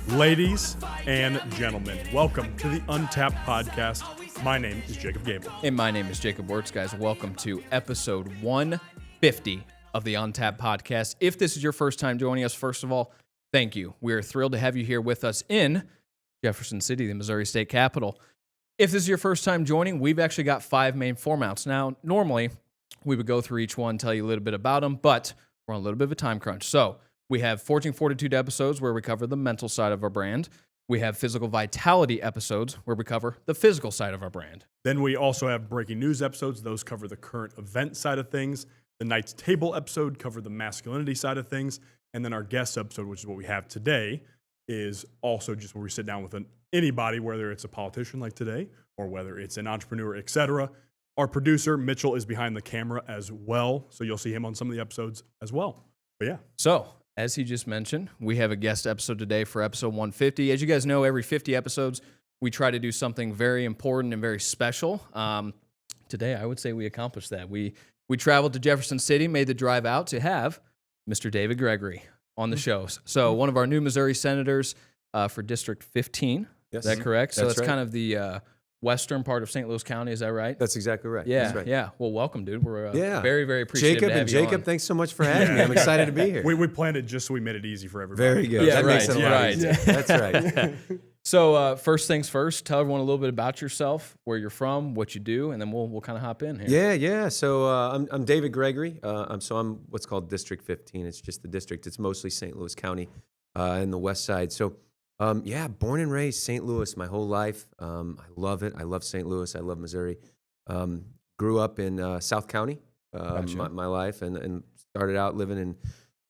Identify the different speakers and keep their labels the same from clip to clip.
Speaker 1: Ladies and gentlemen, welcome to the Untapped Podcast. My name is Jacob Gabel.
Speaker 2: And my name is Jacob Wurtz, guys. Welcome to episode 150 of the Untapped Podcast. If this is your first time joining us, first of all, thank you. We are thrilled to have you here with us in Jefferson City, the Missouri state capital. If this is your first time joining, we've actually got 5 main formats. Now, normally, we would go through each one, tell you a little bit about them, but we're on a little bit of a time crunch. So we have Forging Fortitude episodes where we cover the mental side of our brand. We have Physical Vitality episodes where we cover the physical side of our brand.
Speaker 1: Then we also have Breaking News episodes. Those cover the current event side of things. The Knights Table episode cover the masculinity side of things. And then our guest episode, which is what we have today, is also just where we sit down with anybody, whether it's a politician like today or whether it's an entrepreneur, etc. Our producer, Mitchell, is behind the camera as well. So you'll see him on some of the episodes as well. But yeah.
Speaker 2: So, as he just mentioned, we have a guest episode today for episode 150. As you guys know, every 50 episodes, we try to do something very important and very special. Today, I would say we accomplished that. We traveled to Jefferson City, made the drive out to have Mr. David Gregory on the show. So one of our new Missouri senators for District 15. Yes. Is that correct? So that's right. Kind of the western part of St. Louis County. Is that right?
Speaker 3: That's exactly right.
Speaker 2: Yeah,
Speaker 3: that's right.
Speaker 2: Yeah. Well, welcome, dude. We're very, very appreciative
Speaker 3: Jacob
Speaker 2: to have
Speaker 3: and
Speaker 2: you
Speaker 3: Jacob,
Speaker 2: on.
Speaker 3: thanks so much for having me. I'm excited to be here.
Speaker 1: We planned it just so we made it easy for everybody.
Speaker 3: Very good.
Speaker 2: Yeah,
Speaker 3: that
Speaker 2: right.
Speaker 3: makes it a lot easier. That's right.
Speaker 2: So first things first, tell everyone a little bit about yourself, where you're from, what you do, and then we'll kind of hop in here.
Speaker 3: Yeah. So I'm David Gregory. I'm what's called District 15. It's just the district. It's mostly St. Louis County and the west side. So born and raised St. Louis my whole life. I love it. I love St. Louis. I love Missouri. Grew up in South County my life and started out living in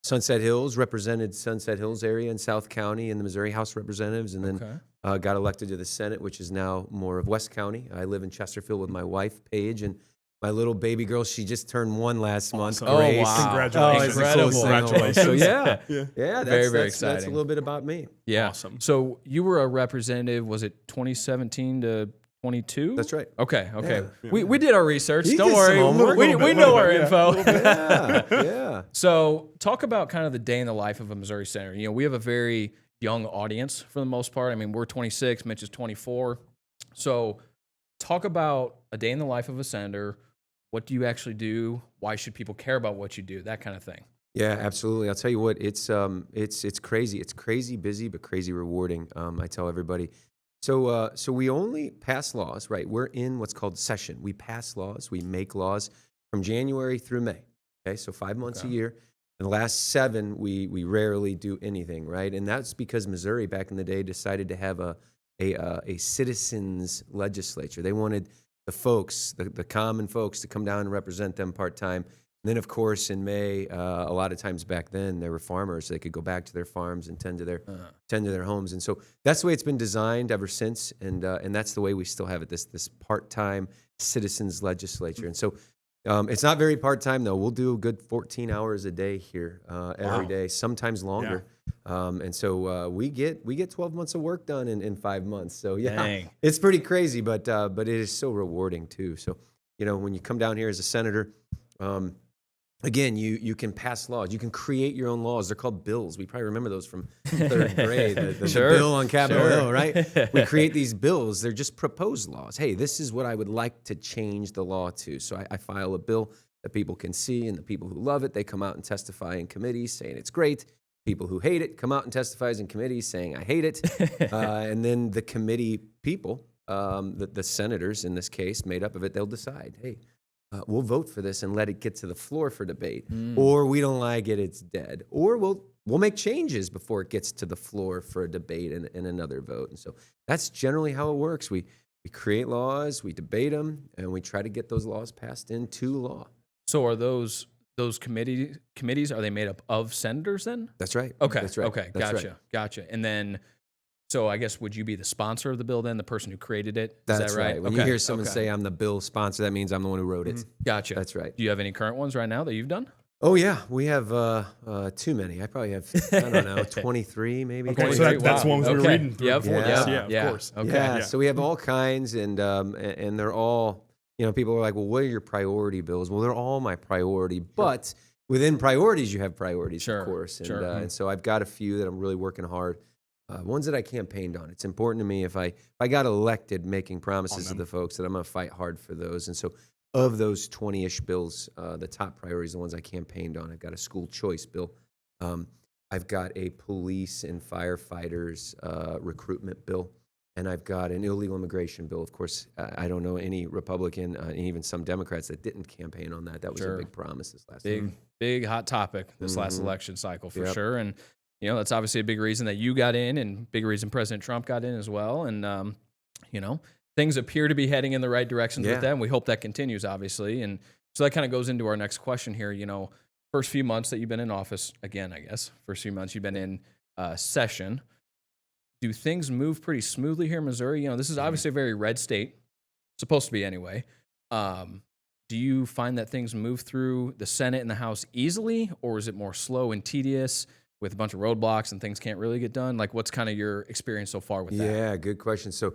Speaker 3: Sunset Hills, represented Sunset Hills area in South County in the Missouri House of Representatives, and then got elected to the Senate, which is now more of West County. I live in Chesterfield with my wife, Paige, and my little baby girl. She just turned 1 last month.
Speaker 2: Oh,
Speaker 3: Grace.
Speaker 2: wow.
Speaker 1: Congratulations.
Speaker 2: Incredible.
Speaker 1: Congratulations.
Speaker 3: So yeah,
Speaker 2: Very, very exciting.
Speaker 3: That's a little bit about me.
Speaker 2: Yeah.
Speaker 1: Awesome.
Speaker 2: So you were a representative, was it 2017 to 22?
Speaker 3: That's right.
Speaker 2: Okay.
Speaker 3: Yeah.
Speaker 2: We did our research.
Speaker 3: You
Speaker 2: Don't
Speaker 3: did
Speaker 2: worry.
Speaker 3: some homework.
Speaker 2: We know our info.
Speaker 3: Yeah.
Speaker 2: So talk about kind of the day in the life of a Missouri senator. You know, we have a very young audience for the most part. I mean, we're 26, Mitch is 24. So talk about a day in the life of a senator. What do you actually do? Why should people care about what you do? That kind of thing.
Speaker 3: Yeah, absolutely. I'll tell you what, it's crazy. It's crazy busy, but crazy rewarding. I tell everybody. So we only pass laws, right? We're in what's called session. We pass laws. We make laws from January through May. Okay, so 5 months a year. In the last 7, we rarely do anything, right? And that's because Missouri back in the day decided to have a citizens legislature. They wanted the folks, the common folks, to come down and represent them part-time. And then, of course, in May, a lot of times back then, there were farmers. So they could go back to their farms and tend to their homes. And so that's the way it's been designed ever since. And that's the way we still have it, this part-time citizens legislature. And so it's not very part-time, though. We'll do a good 14 hours a day here every day, sometimes longer. Yeah. And so we get 12 months of work done in 5 months. So, yeah,
Speaker 2: Dang.
Speaker 3: It's pretty crazy, but it is so rewarding, too. So, when you come down here as a senator, again, you can pass laws. You can create your own laws. They're called bills. We probably remember those from 3rd grade, the bill on Capitol Hill, right? We create these bills. They're just proposed laws. Hey, this is what I would like to change the law to. So I file a bill that people can see, and the people who love it, they come out and testify in committees saying it's great. People who hate it come out and testifies in committees saying I hate it. And then the committee people, the senators in this case, made up of it, they'll decide, hey, we'll vote for this and let it get to the floor for debate. Or we don't like it, it's dead. Or we'll make changes before it gets to the floor for a debate and another vote. And so that's generally how it works. We create laws, we debate them, and we try to get those laws passed into law.
Speaker 2: So are those committees, are they made up of senators then?
Speaker 3: That's right.
Speaker 2: Okay.
Speaker 3: That's right.
Speaker 2: Okay.
Speaker 3: That's
Speaker 2: Gotcha. And then, so I guess, would you be the sponsor of the bill then, the person who created it? Is
Speaker 3: That's
Speaker 2: that right?
Speaker 3: When you hear someone say I'm the bill sponsor, that means I'm the one who wrote it.
Speaker 2: Gotcha.
Speaker 3: That's right.
Speaker 2: Do you have any current ones right now that you've done?
Speaker 3: Oh, yeah. We have too many. I probably have, 23 maybe.
Speaker 1: Okay, so that's the ones we were reading through.
Speaker 2: Yep.
Speaker 1: Before
Speaker 2: Yeah.
Speaker 1: this. Yeah, of course.
Speaker 2: Okay.
Speaker 3: Yeah, so we have all kinds, and they're all, people are like, well, what are your priority bills? Well, they're all my priority, but within priorities, you have priorities,
Speaker 2: Sure,
Speaker 3: of course. And,
Speaker 2: sure.
Speaker 3: and so I've got a few that I'm really working hard. Ones that I campaigned on. It's important to me if I got elected making promises to the folks that I'm going to fight hard for those. And so of those 20-ish bills, the top priorities, the ones I campaigned on, I've got a school choice bill. I've got a police and firefighters recruitment bill. And I've got an illegal immigration bill. Of course, I don't know any Republican and even some Democrats that didn't campaign on that. That was a big promise this last time.
Speaker 2: Big hot topic this last election cycle for sure. And, that's obviously a big reason that you got in and big reason President Trump got in as well. And, things appear to be heading in the right directions with that. And we hope that continues, obviously. And so that kind of goes into our next question here. First few months that you've been in office, again, I guess, first few months you've been in session. Do things move pretty smoothly here in Missouri? This is obviously a very red state, supposed to be anyway. Do you find that things move through the Senate and the House easily, or is it more slow and tedious with a bunch of roadblocks and things can't really get done? Like, what's kind of your experience so far with that?
Speaker 3: Yeah, good question. So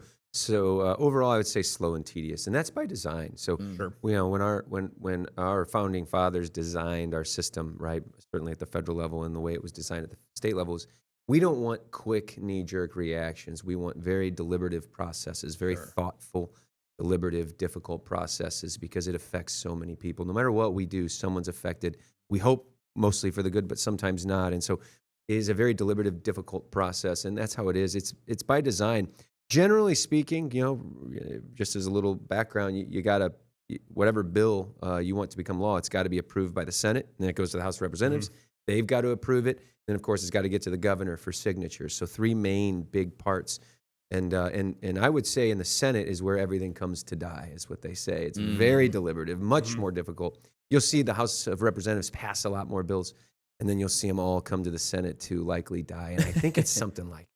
Speaker 3: overall, I would say slow and tedious, and that's by design. So when our founding fathers designed our system, right, certainly at the federal level and the way it was designed at the state levels, we don't want quick knee-jerk reactions. We want very deliberative processes, very thoughtful, deliberative, difficult processes, because it affects so many people. No matter what we do, someone's affected. We hope mostly for the good, but sometimes not. And so it is a very deliberative, difficult process, and that's how it is. It's by design. Generally speaking, just as a little background, you got to, whatever bill you want to become law, it's got to be approved by the Senate, and then it goes to the House of Representatives. They've got to approve it. Then, of course, it's got to get to the governor for signatures. So 3 main big parts. And I would say in the Senate is where everything comes to die, is what they say. It's very deliberative, much more difficult. You'll see the House of Representatives pass a lot more bills, and then you'll see them all come to the Senate to likely die. And I think it's something like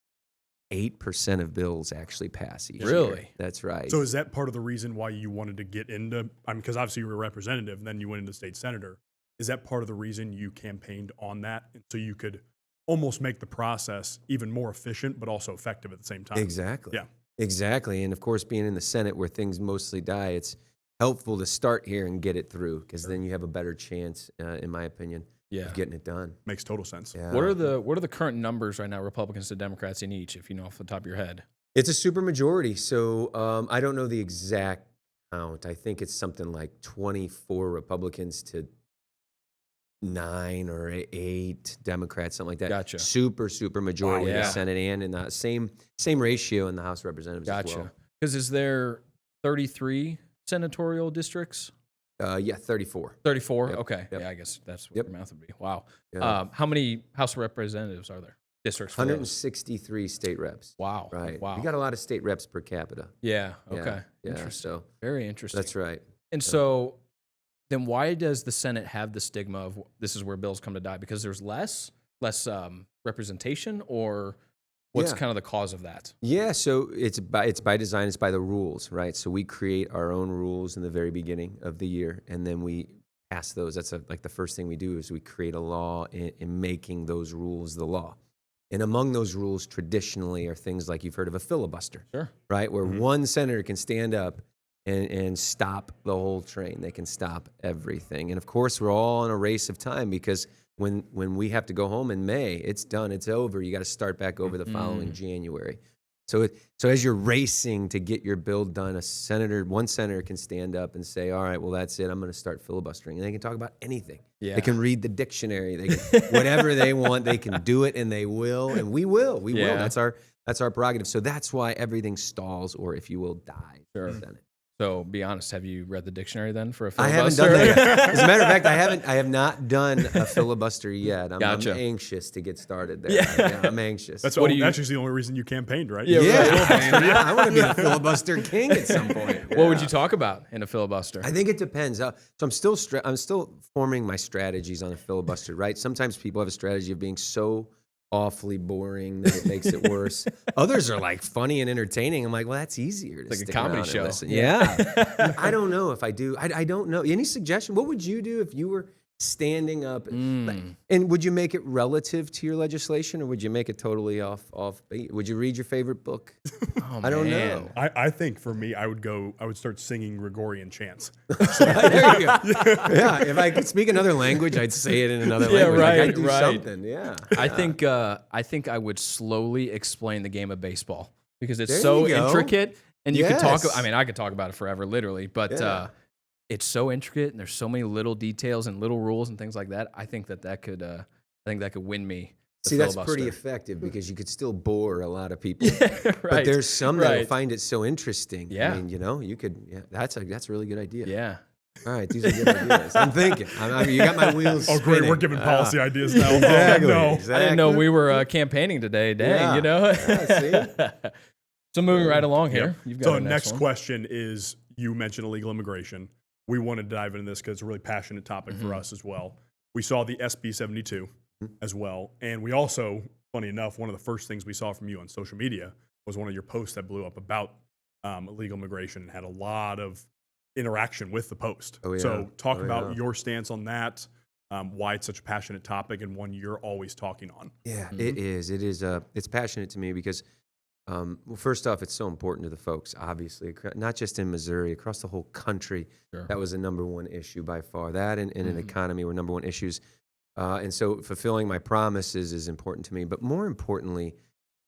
Speaker 3: 8% of bills actually pass each year. That's right.
Speaker 1: So is that part of the reason why you wanted to get into, because obviously you were a representative, and then you went into state senator. Is that part of the reason you campaigned on that? And so you could almost make the process even more efficient, but also effective at the same time.
Speaker 3: Exactly.
Speaker 1: Yeah.
Speaker 3: Exactly. And of course, being in the Senate where things mostly die, it's helpful to start here and get it through, because then you have a better chance, in my opinion, of getting it done.
Speaker 1: Makes total sense.
Speaker 3: Yeah.
Speaker 2: What are the current numbers right now, Republicans to Democrats in each, if you know off the top of your head?
Speaker 3: It's a supermajority. So I don't know the exact count. I think it's something like 24 Republicans to 9 or 8 Democrats, something like that.
Speaker 2: Gotcha.
Speaker 3: Super majority in the Senate, and in the same ratio in the House of Representatives as well.
Speaker 2: Because is there 33 senatorial districts?
Speaker 3: 34.
Speaker 2: 34?
Speaker 3: Yep.
Speaker 2: Okay.
Speaker 3: Yep.
Speaker 2: Yeah, I guess that's what your math would be. Wow.
Speaker 3: Yeah.
Speaker 2: How many House of Representatives are there? Districts?
Speaker 3: 163 state reps.
Speaker 2: Wow.
Speaker 3: Right.
Speaker 2: Wow.
Speaker 3: We got a lot of state reps per capita.
Speaker 2: Yeah. Okay.
Speaker 3: Yeah.
Speaker 2: Interesting.
Speaker 3: So
Speaker 2: very interesting.
Speaker 3: that's right.
Speaker 2: And so then why does the Senate have the stigma of this is where bills come to die? Because there's less representation, or what's kind of the cause of that? Yeah,
Speaker 3: so it's by design. It's by the rules, right? So we create our own rules in the very beginning of the year, and then we pass those. That's like the first thing we do is we create a law in making those rules the law. And among those rules, traditionally, are things like you've heard of a filibuster, right? Where one senator can stand up and stop the whole train. They can stop everything. And of course, we're all in a race of time, because when we have to go home in May, it's done, it's over. You got to start back over the following January. So as you're racing to get your bill done, one senator can stand up and say, all right, well, that's it. I'm going to start filibustering. And they can talk about anything. Yeah. They can read the dictionary. They can, whatever they want, they can do it, and they will. And we will. We will. That's our prerogative. So that's why everything stalls, or if you will, dies in the Senate.
Speaker 2: So, be honest. Have you read the dictionary then for a
Speaker 3: I
Speaker 2: filibuster?
Speaker 3: haven't done that yet. As a matter of fact, I have not done a filibuster yet. I'm anxious to get started there. Yeah, I'm anxious.
Speaker 1: That's just the only reason you campaigned, right?
Speaker 3: Yeah. I want to be the filibuster king at some point. Yeah.
Speaker 2: What would you talk about in a filibuster?
Speaker 3: I think it depends. So I'm still forming my strategies on a filibuster. Right. Sometimes people have a strategy of being so awfully boring that it makes it worse. Others are like funny and entertaining. I'm like, well, that's easier to
Speaker 2: like
Speaker 3: stick
Speaker 2: a comedy
Speaker 3: around
Speaker 2: show.
Speaker 3: And listen. Yeah. I don't know if I do. I don't know. Any suggestion? What would you do if you were standing up. And would you make it relative to your legislation, or would you make it totally off? Would you read your favorite book?
Speaker 2: Oh,
Speaker 3: I don't
Speaker 2: man.
Speaker 3: know.
Speaker 1: I think for me, I would start singing Gregorian chants.
Speaker 3: There you go. Yeah, if I could speak another language, I'd say it in another language.
Speaker 2: right,
Speaker 3: I'd do
Speaker 2: right.
Speaker 3: something. Yeah.
Speaker 2: I think I would slowly explain the game of baseball because it's
Speaker 3: There
Speaker 2: so
Speaker 3: you go.
Speaker 2: intricate, and you could talk.
Speaker 3: Yes.
Speaker 2: I mean, I could talk about it forever, literally, but
Speaker 3: Yeah.
Speaker 2: it's so intricate, and there's so many little details and little rules and things like that. I think that could win me. the
Speaker 3: See, that's pretty
Speaker 2: filibuster.
Speaker 3: effective because you could still bore a lot of people.
Speaker 2: Right.
Speaker 3: But there's some that
Speaker 2: right.
Speaker 3: find it so interesting.
Speaker 2: Yeah.
Speaker 3: I mean, you could. Yeah, that's a really good idea.
Speaker 2: Yeah.
Speaker 3: All right, these are good ideas. I'm thinking. You got my wheels
Speaker 1: Oh,
Speaker 3: spinning.
Speaker 1: great. We're giving policy ideas now.
Speaker 3: Exactly.
Speaker 1: Oh, no.
Speaker 2: I didn't know we were campaigning today. Dang,
Speaker 3: Yeah.
Speaker 2: you know.
Speaker 3: Yeah,
Speaker 2: So moving right along here. You've got
Speaker 1: So
Speaker 2: our
Speaker 1: next
Speaker 2: one.
Speaker 1: question is, you mentioned illegal immigration. We want to dive into this because it's a really passionate topic for us as well. We saw the SB 72 as well. And we also, funny enough, one of the first things we saw from you on social media was one of your posts that blew up about illegal immigration and had a lot of interaction with the post.
Speaker 3: Oh, yeah.
Speaker 1: So talk
Speaker 3: Oh,
Speaker 1: about
Speaker 3: yeah.
Speaker 1: your stance on that, why it's such a passionate topic and one you're always talking on.
Speaker 3: Yeah, it is. It is. It's passionate to me because, well, first off, it's so important to the folks, obviously, not just in Missouri, across the whole country.
Speaker 2: Sure.
Speaker 3: That was the number one issue by far. That and an economy were number one issues. And so fulfilling my promises is important to me. But more importantly,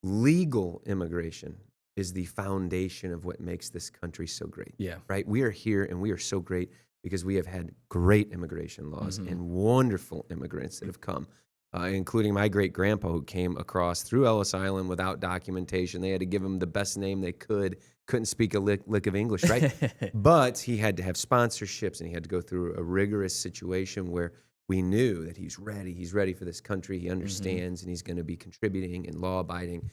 Speaker 3: legal immigration is the foundation of what makes this country so great.
Speaker 2: Yeah.
Speaker 3: Right? We are here and we are so great because we have had great immigration laws and wonderful immigrants that have come, including my great-grandpa who came across through Ellis Island without documentation. They had to give him the best name they could. Couldn't speak a lick of English, right? But he had to have sponsorships and he had to go through a rigorous situation where we knew that he's ready. He's ready for this country. He understands and he's going to be contributing and law-abiding.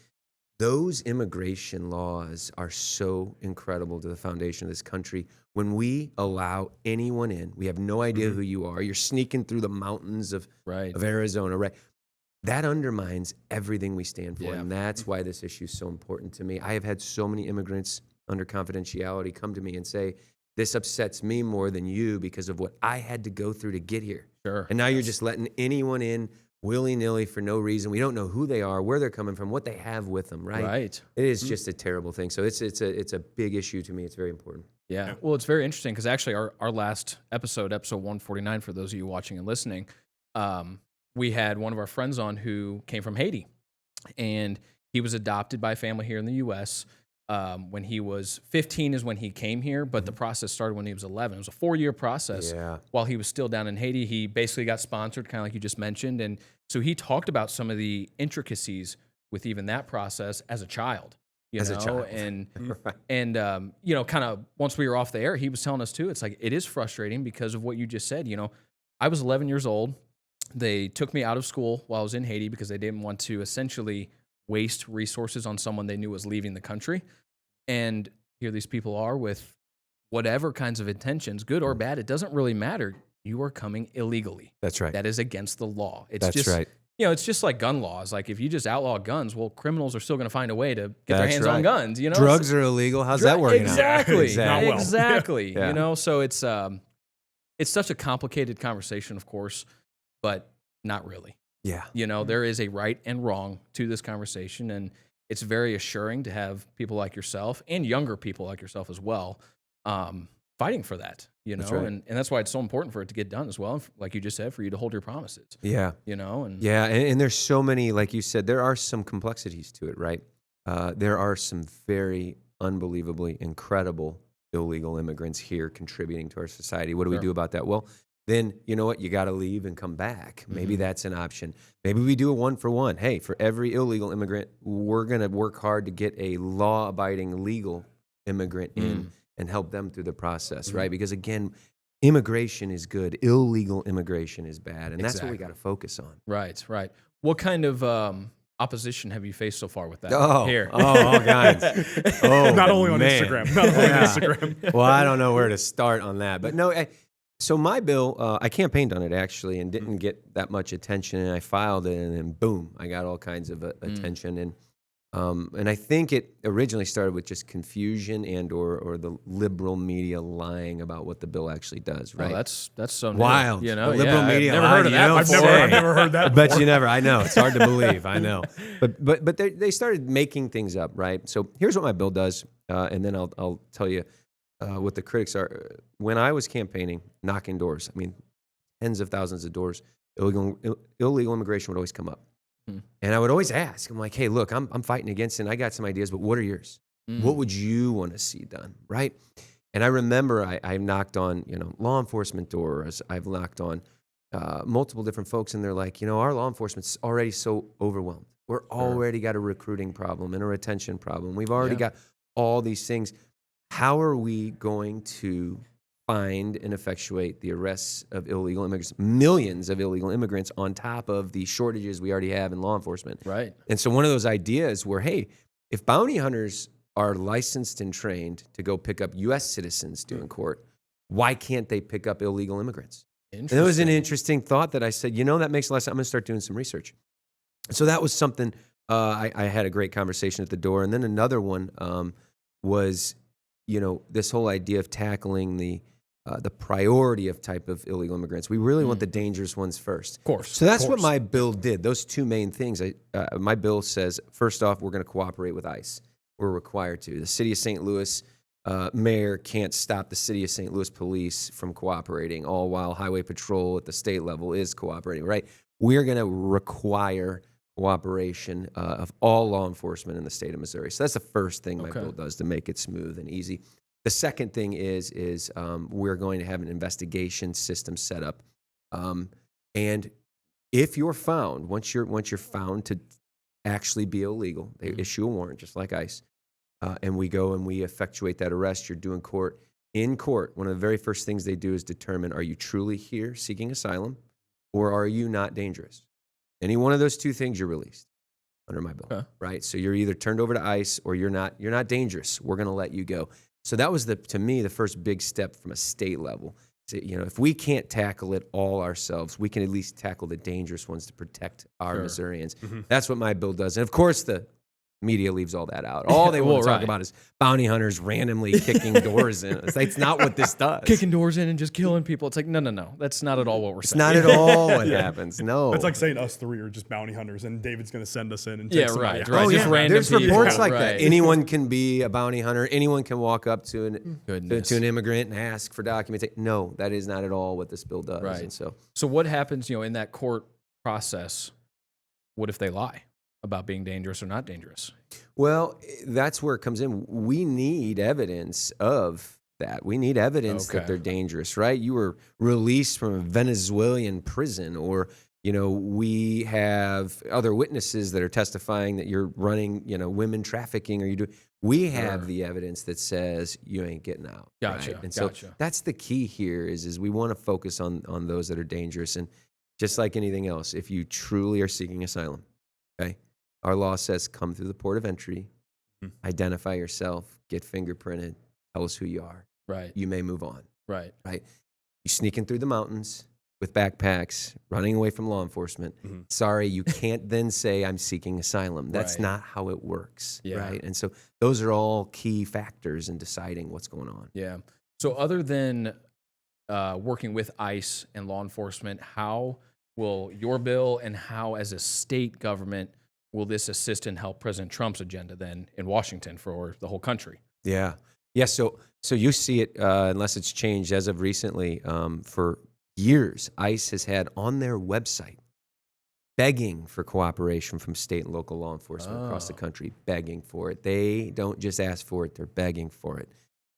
Speaker 3: Those immigration laws are so incredible to the foundation of this country. When we allow anyone in, we have no idea who you are. You're sneaking through the mountains of Arizona, right? That undermines everything we stand for, and that's why this issue is so important to me. I have had so many immigrants under confidentiality come to me and say, this upsets me more than you because of what I had to go through to get here.
Speaker 2: Sure.
Speaker 3: And now you're just letting anyone in willy-nilly for no reason. We don't know who they are, where they're coming from, what they have with them, right?
Speaker 2: Right.
Speaker 3: It is just a terrible thing. So it's a big issue to me. It's very important.
Speaker 2: Yeah. Well, it's very interesting because actually our last episode 149, for those of you watching and listening, we had one of our friends on who came from Haiti, and he was adopted by a family here in the U.S. When he was 15 is when he came here, but the process started when he was 11. It was a 4-year process.
Speaker 3: Yeah.
Speaker 2: While he was still down in Haiti, he basically got sponsored, kind of like you just mentioned. And so he talked about some of the intricacies with even that process as a child.
Speaker 3: As a child.
Speaker 2: And
Speaker 3: Right.
Speaker 2: and kind of once we were off the air, he was telling us too, it's like, it is frustrating because of what you just said. I was 11 years old. They took me out of school while I was in Haiti because they didn't want to essentially waste resources on someone they knew was leaving the country. And here these people are with whatever kinds of intentions, good or bad, it doesn't really matter. You are coming illegally.
Speaker 3: That's right.
Speaker 2: That is against the law. It's
Speaker 3: That's
Speaker 2: just,
Speaker 3: right.
Speaker 2: It's just like gun laws. Like if you just outlaw guns, well, criminals are still going to find a way to get their
Speaker 3: That's
Speaker 2: hands on
Speaker 3: right.
Speaker 2: guns.
Speaker 3: Drugs are illegal. How's that working
Speaker 2: exactly.
Speaker 3: out? Exactly.
Speaker 1: Not well.
Speaker 2: Exactly.
Speaker 3: Yeah.
Speaker 2: So it's such a complicated conversation, of course, but not really.
Speaker 3: Yeah.
Speaker 2: There is a right and wrong to this conversation, and it's very assuring to have people like yourself and younger people like yourself as well fighting for that,
Speaker 3: That's right.
Speaker 2: and that's why it's so important for it to get done as well, and like you just said, for you to hold your promises,
Speaker 3: Yeah.
Speaker 2: and
Speaker 3: Yeah, and there's so many, like you said, there are some complexities to it, right? There are some very unbelievably incredible illegal immigrants here contributing to our society. What do we
Speaker 2: Sure.
Speaker 3: do about that? Well, then you know what? You got to leave and come back. Maybe that's an option. Maybe we do a 1-for-1. Hey, for every illegal immigrant, we're going to work hard to get a law-abiding legal immigrant in and help them through the process, right? Because again, immigration is good. Illegal immigration is bad. And that's what we got to focus on.
Speaker 2: Right. What kind of opposition have you faced so far with that?
Speaker 3: Oh,
Speaker 2: Here.
Speaker 3: all kinds. Oh,
Speaker 1: Not only on
Speaker 3: man.
Speaker 1: Instagram. Not only on Instagram.
Speaker 3: Well, I don't know where to start on that. But no, so my bill, I campaigned on it actually and didn't get that much attention. And I filed it and then boom, I got all kinds of attention. And And I think it originally started with just confusion and or the liberal media lying about what the bill actually does, right?
Speaker 2: Oh, that's so new,
Speaker 3: wild.
Speaker 2: You know,
Speaker 3: Liberal media
Speaker 2: I've never
Speaker 3: lying,
Speaker 2: heard of
Speaker 3: you
Speaker 2: that
Speaker 3: know,
Speaker 2: before.
Speaker 1: I've never heard that
Speaker 3: But
Speaker 1: before.
Speaker 3: you never. I know. It's hard to believe. I know. But they started making things up, right? So here's what my bill does, and then I'll tell you what the critics are. When I was campaigning, knocking doors, I mean, tens of thousands of doors, illegal immigration would always come up. And I would always ask, I'm like, hey, look, I'm fighting against it, and I got some ideas, but what are yours? What would you want to see done, right? And I remember I knocked on, law enforcement doors. I've knocked on multiple different folks, and they're like, our law enforcement's already so overwhelmed. We're already got a recruiting problem and a retention problem. We've already got all these things. How are we going to find and effectuate the arrests of illegal immigrants, millions of illegal immigrants, on top of the shortages we already have in law enforcement?
Speaker 2: Right.
Speaker 3: And so one of those ideas were, hey, if bounty hunters are licensed and trained to go pick up U.S. citizens doing court, why can't they pick up illegal immigrants? And it was an interesting thought that I said, that makes a lot of sense. I'm going to start doing some research. So that was something I had a great conversation at the door. And then another one was, this whole idea of tackling the priority of type of illegal immigrants. We really want the dangerous ones first.
Speaker 2: Of course.
Speaker 3: So that's what my bill did. Those two main things. My bill says, first off, we're going to cooperate with ICE. We're required to. The city of St. Louis mayor can't stop the city of St. Louis police from cooperating, all while highway patrol at the state level is cooperating, right? We're going to require cooperation of all law enforcement in the state of Missouri. So that's the first thing my bill does to make it smooth and easy. The second thing is we're going to have an investigation system set up, and if you're found, once you're found to actually be illegal, they issue a warrant just like ICE, and we go and we effectuate that arrest. You're doing court. In court, one of the very first things they do is determine: are you truly here seeking asylum, or are you not dangerous? Any one of those two things, you're released under my bill, right? So you're either turned over to ICE or you're not dangerous. We're going to let you go. So that was, to me, the first big step from a state level. So, if we can't tackle it all ourselves, we can at least tackle the dangerous ones to protect our Missourians. That's what my bill does. And, of course, the media leaves all that out. All they want to talk about is bounty hunters randomly kicking doors in. It's not what this does.
Speaker 2: Kicking doors in and just killing people. It's like, no. That's not at all what we're saying.
Speaker 3: It's not at all what happens. No.
Speaker 1: It's like saying us three are just bounty hunters, and David's going to send us in and take somebody out.
Speaker 2: Right. Just random
Speaker 3: There's
Speaker 2: people.
Speaker 3: reports like that. Anyone can be a bounty hunter. Anyone can walk up to an immigrant and ask for documentation. No, that is not at all what this bill does.
Speaker 2: Right.
Speaker 3: And so
Speaker 2: what happens, in that court process? What if they lie about being dangerous or not dangerous?
Speaker 3: Well, that's where it comes in. We need evidence of that. We need evidence that they're dangerous, right? You were released from a Venezuelan prison, or, we have other witnesses that are testifying that you're running, women trafficking, or you do. We have the evidence that says you ain't getting out.
Speaker 2: Gotcha.
Speaker 3: Right? And so that's the key here is we want to focus on those that are dangerous. And just like anything else, if you truly are seeking asylum, okay, our law says come through the port of entry, identify yourself, get fingerprinted, tell us who you are.
Speaker 2: Right.
Speaker 3: You may move on.
Speaker 2: Right.
Speaker 3: You sneaking through the mountains with backpacks, running away from law enforcement. Sorry, you can't then say I'm seeking asylum. That's not how it works.
Speaker 2: Yeah.
Speaker 3: Right. And so those are all key factors in deciding what's going on.
Speaker 2: Yeah. So other than working with ICE and law enforcement, how will your bill and how as a state government will this assist and help President Trump's agenda then in Washington for the whole country?
Speaker 3: Yeah. So you see it, unless it's changed as of recently, for years, ICE has had on their website begging for cooperation from state and local law enforcement across the country, begging for it. They don't just ask for it, they're begging for it.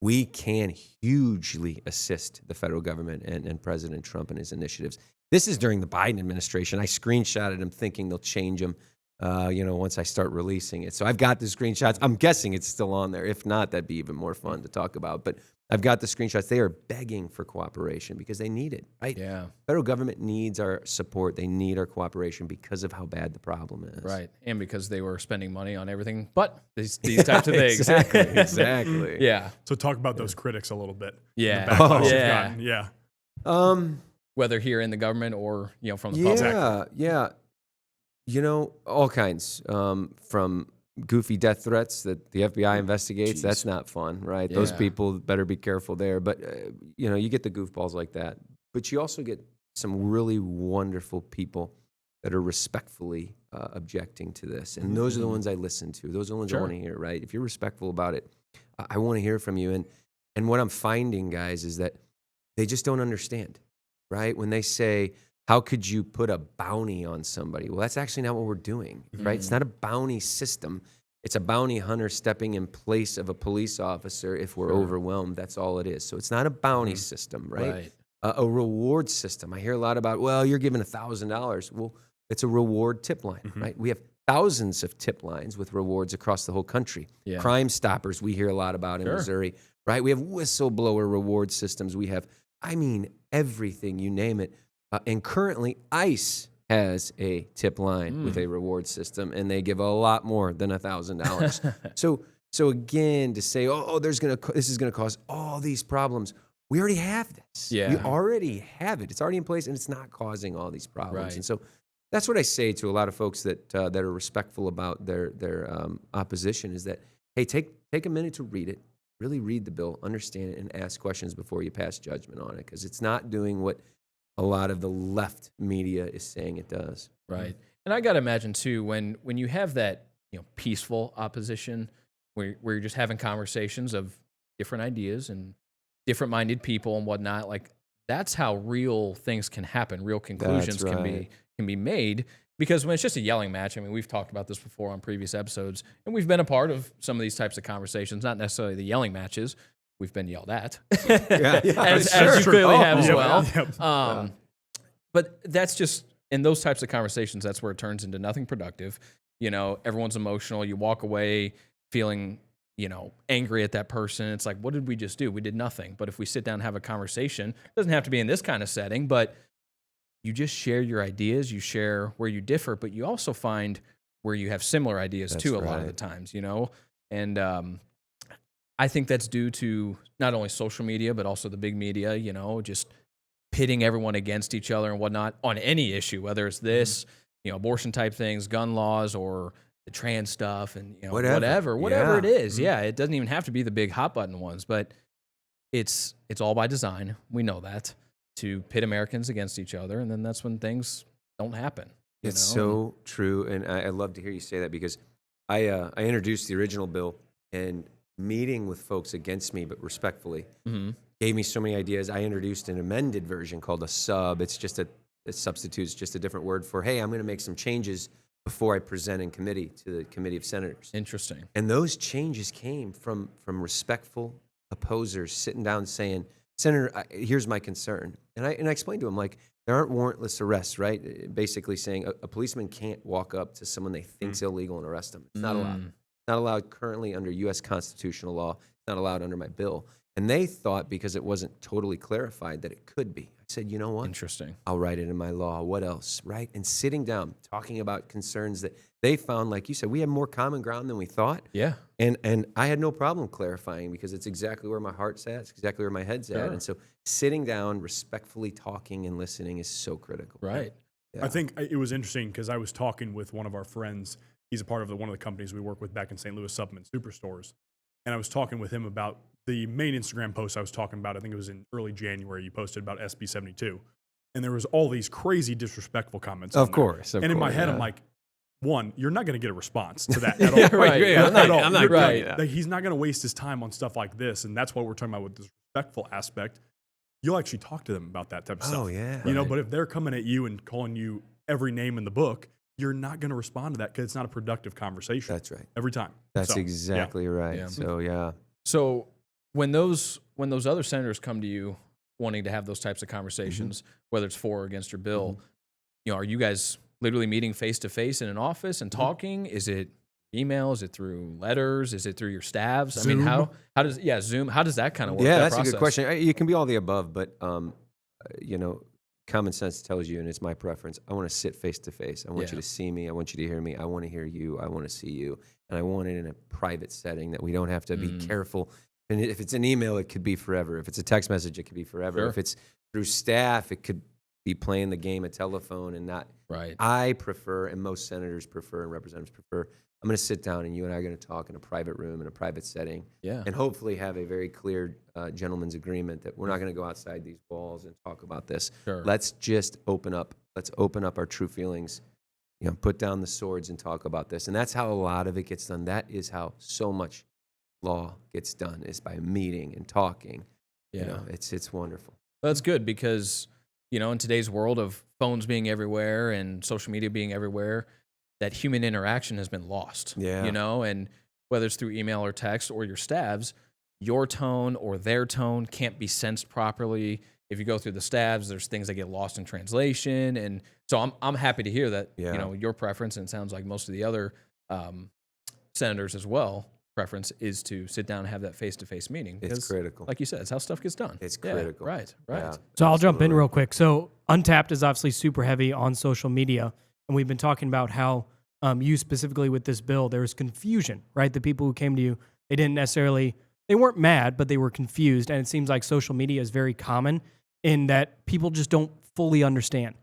Speaker 3: We can hugely assist the federal government and President Trump and his initiatives. This is during the Biden administration. I screenshotted them thinking they'll change them, once I start releasing it. So I've got the screenshots. I'm guessing it's still on there. If not, that'd be even more fun to talk about. But I've got the screenshots. They are begging for cooperation because they need it, right?
Speaker 2: Yeah.
Speaker 3: Federal government needs our support. They need our cooperation because of how bad the problem is.
Speaker 2: Right. And because they were spending money on everything but these types of things.
Speaker 3: Exactly.
Speaker 2: Yeah.
Speaker 1: So talk about those critics a little bit.
Speaker 2: Yeah.
Speaker 1: The backlash you've
Speaker 2: Yeah.
Speaker 1: gotten. Yeah.
Speaker 2: Whether here in the government or, from the public.
Speaker 3: Yeah. All kinds. From goofy death threats that the FBI investigates.
Speaker 1: Jeez.
Speaker 3: That's not fun, right? Those
Speaker 2: Yeah.
Speaker 3: people better be careful there. But, you get the goofballs like that. But you also get some really wonderful people that are respectfully objecting to this. And those are the ones I listen to. Those are the ones I want to hear, right? If you're respectful about it, I want to hear from you. And what I'm finding, guys, is that they just don't understand, right? When they say, how could you put a bounty on somebody? Well, that's actually not what we're doing, right? It's not a bounty system. It's a bounty hunter stepping in place of a police officer if we're overwhelmed. That's all it is. So it's not a bounty system, right? A reward system. I hear a lot about, well, you're giving $1,000. Well, it's a reward tip line, right? We have thousands of tip lines with rewards across the whole country.
Speaker 2: Yeah.
Speaker 3: Crime Stoppers, we hear a lot about in Missouri, right? We have whistleblower reward systems. We have, everything, you name it. And currently, ICE has a tip line with a reward system, and they give a lot more than $1,000. So again, to say, this is gonna cause all these problems. We already have this.
Speaker 2: Yeah.
Speaker 3: We already have it. It's already in place, and it's not causing all these problems.
Speaker 2: Right.
Speaker 3: And so that's what I say to a lot of folks that are respectful about their opposition is that, hey, take a minute to read it, really read the bill, understand it, and ask questions before you pass judgment on it, because it's not doing what a lot of the left media is saying it does.
Speaker 2: Right. And I got to imagine, too, when you have that peaceful opposition where you're just having conversations of different ideas and different-minded people and whatnot, like that's how real things can happen, real conclusions can be made. Because when it's just a yelling match, we've talked about this before on previous episodes, and we've been a part of some of these types of conversations, not necessarily the yelling matches. We've been yelled at, as you clearly have as well. But that's just, in those types of conversations, that's where it turns into nothing productive. Everyone's emotional. You walk away feeling, angry at that person. It's like, what did we just do? We did nothing. But if we sit down and have a conversation, it doesn't have to be in this kind of setting, but you just share your ideas, you share where you differ, but you also find where you have similar ideas too a lot of the times, And I think that's due to not only social media, but also the big media, just pitting everyone against each other and whatnot on any issue, whether it's this, abortion type things, gun laws, or the trans stuff, and whatever it is. Yeah, it doesn't even have to be the big hot button ones, but it's all by design. We know that, to pit Americans against each other, and then that's when things don't happen.
Speaker 3: It's so true, and I love to hear you say that, because I introduced the original bill, and meeting with folks against me, but respectfully, gave me so many ideas. I introduced an amended version called a sub. It's just it substitutes just a different word for, hey, I'm going to make some changes before I present in committee to the committee of senators.
Speaker 2: Interesting.
Speaker 3: And those changes came from respectful opposers sitting down saying, Senator, here's my concern. And I explained to him, like, there aren't warrantless arrests, right? Basically saying a policeman can't walk up to someone they think's illegal and arrest them. It's not allowed. It's not allowed currently under U.S. constitutional law. It's not allowed under my bill. And they thought, because it wasn't totally clarified, that it could be. I said, you know what?
Speaker 2: Interesting.
Speaker 3: I'll write it in my law. What else, right? And sitting down, talking about concerns that they found, like you said, we have more common ground than we thought.
Speaker 2: Yeah.
Speaker 3: And I had no problem clarifying, because it's exactly where my heart's at. It's exactly where my head's at. And so sitting down, respectfully talking and listening is so critical.
Speaker 2: Right.
Speaker 3: Yeah.
Speaker 1: I think it was interesting because I was talking with one of our friends. He's a part of one of the companies we work with back in St. Louis, Supplement Superstores. And I was talking with him about the main Instagram post I was talking about. I think it was in early January. You posted about SB 72. And there was all these crazy disrespectful comments.
Speaker 3: Of course.
Speaker 1: And in my head, I'm like, one, you're not going to get a response to that at all.
Speaker 2: I'm not
Speaker 1: right. Like, he's not going to waste his time on stuff like this. And that's what we're talking about with this respectful aspect. You'll actually talk to them about that type of stuff.
Speaker 3: Oh, yeah.
Speaker 1: But if they're coming at you and calling you every name in the book, you're not going to respond to that because it's not a productive conversation.
Speaker 3: That's right.
Speaker 1: Every time.
Speaker 3: That's exactly right.
Speaker 2: Yeah.
Speaker 3: So, yeah.
Speaker 2: So when those other senators come to you wanting to have those types of conversations, whether it's for or against your bill, are you guys literally meeting face to face in an office and talking? Is it email? Is it through letters? Is it through your staffs?
Speaker 1: Zoom.
Speaker 2: How does Zoom? How does that kind of work?
Speaker 3: Yeah, that's a good question. You can be all the above, but common sense tells you, and it's my preference, I want to sit face to face. I want you to see me. I want you to hear me. I want to hear you. I want to see you. And I want it in a private setting that we don't have to be careful. And if it's an email, it could be forever. If it's a text message, it could be forever.
Speaker 2: Sure.
Speaker 3: If it's through staff, it could be playing the game of telephone and not.
Speaker 2: Right.
Speaker 3: I prefer, and most senators prefer and representatives prefer, I'm going to sit down and you and I are going to talk in a private room, in a private setting, and hopefully have a very clear gentleman's agreement that we're not going to go outside these walls and talk about this.
Speaker 2: Sure.
Speaker 3: Let's just open up. Let's open up our true feelings, put down the swords and talk about this. And that's how a lot of it gets done. That is how so much law gets done, is by meeting and talking.
Speaker 2: Yeah.
Speaker 3: It's wonderful.
Speaker 2: That's good because, in today's world of phones being everywhere and social media being everywhere, that human interaction has been lost.
Speaker 3: Yeah.
Speaker 2: And whether it's through email or text or your stabs, your tone or their tone can't be sensed properly. If you go through the stabs, there's things that get lost in translation. And so I'm happy to hear that, your preference, and it sounds like most of the other senators as well, preference is to sit down and have that face-to-face meeting.
Speaker 3: It's critical.
Speaker 2: Like you said, it's how stuff gets done.
Speaker 3: It's critical.
Speaker 2: Right.
Speaker 3: Yeah,
Speaker 4: so I'll jump in real quick. So Untapped is obviously super heavy on social media. And we've been talking about how you specifically with this bill, there was confusion, right? The people who came to you, they weren't mad, but they were confused. And it seems like social media is very common in that people just don't fully understand.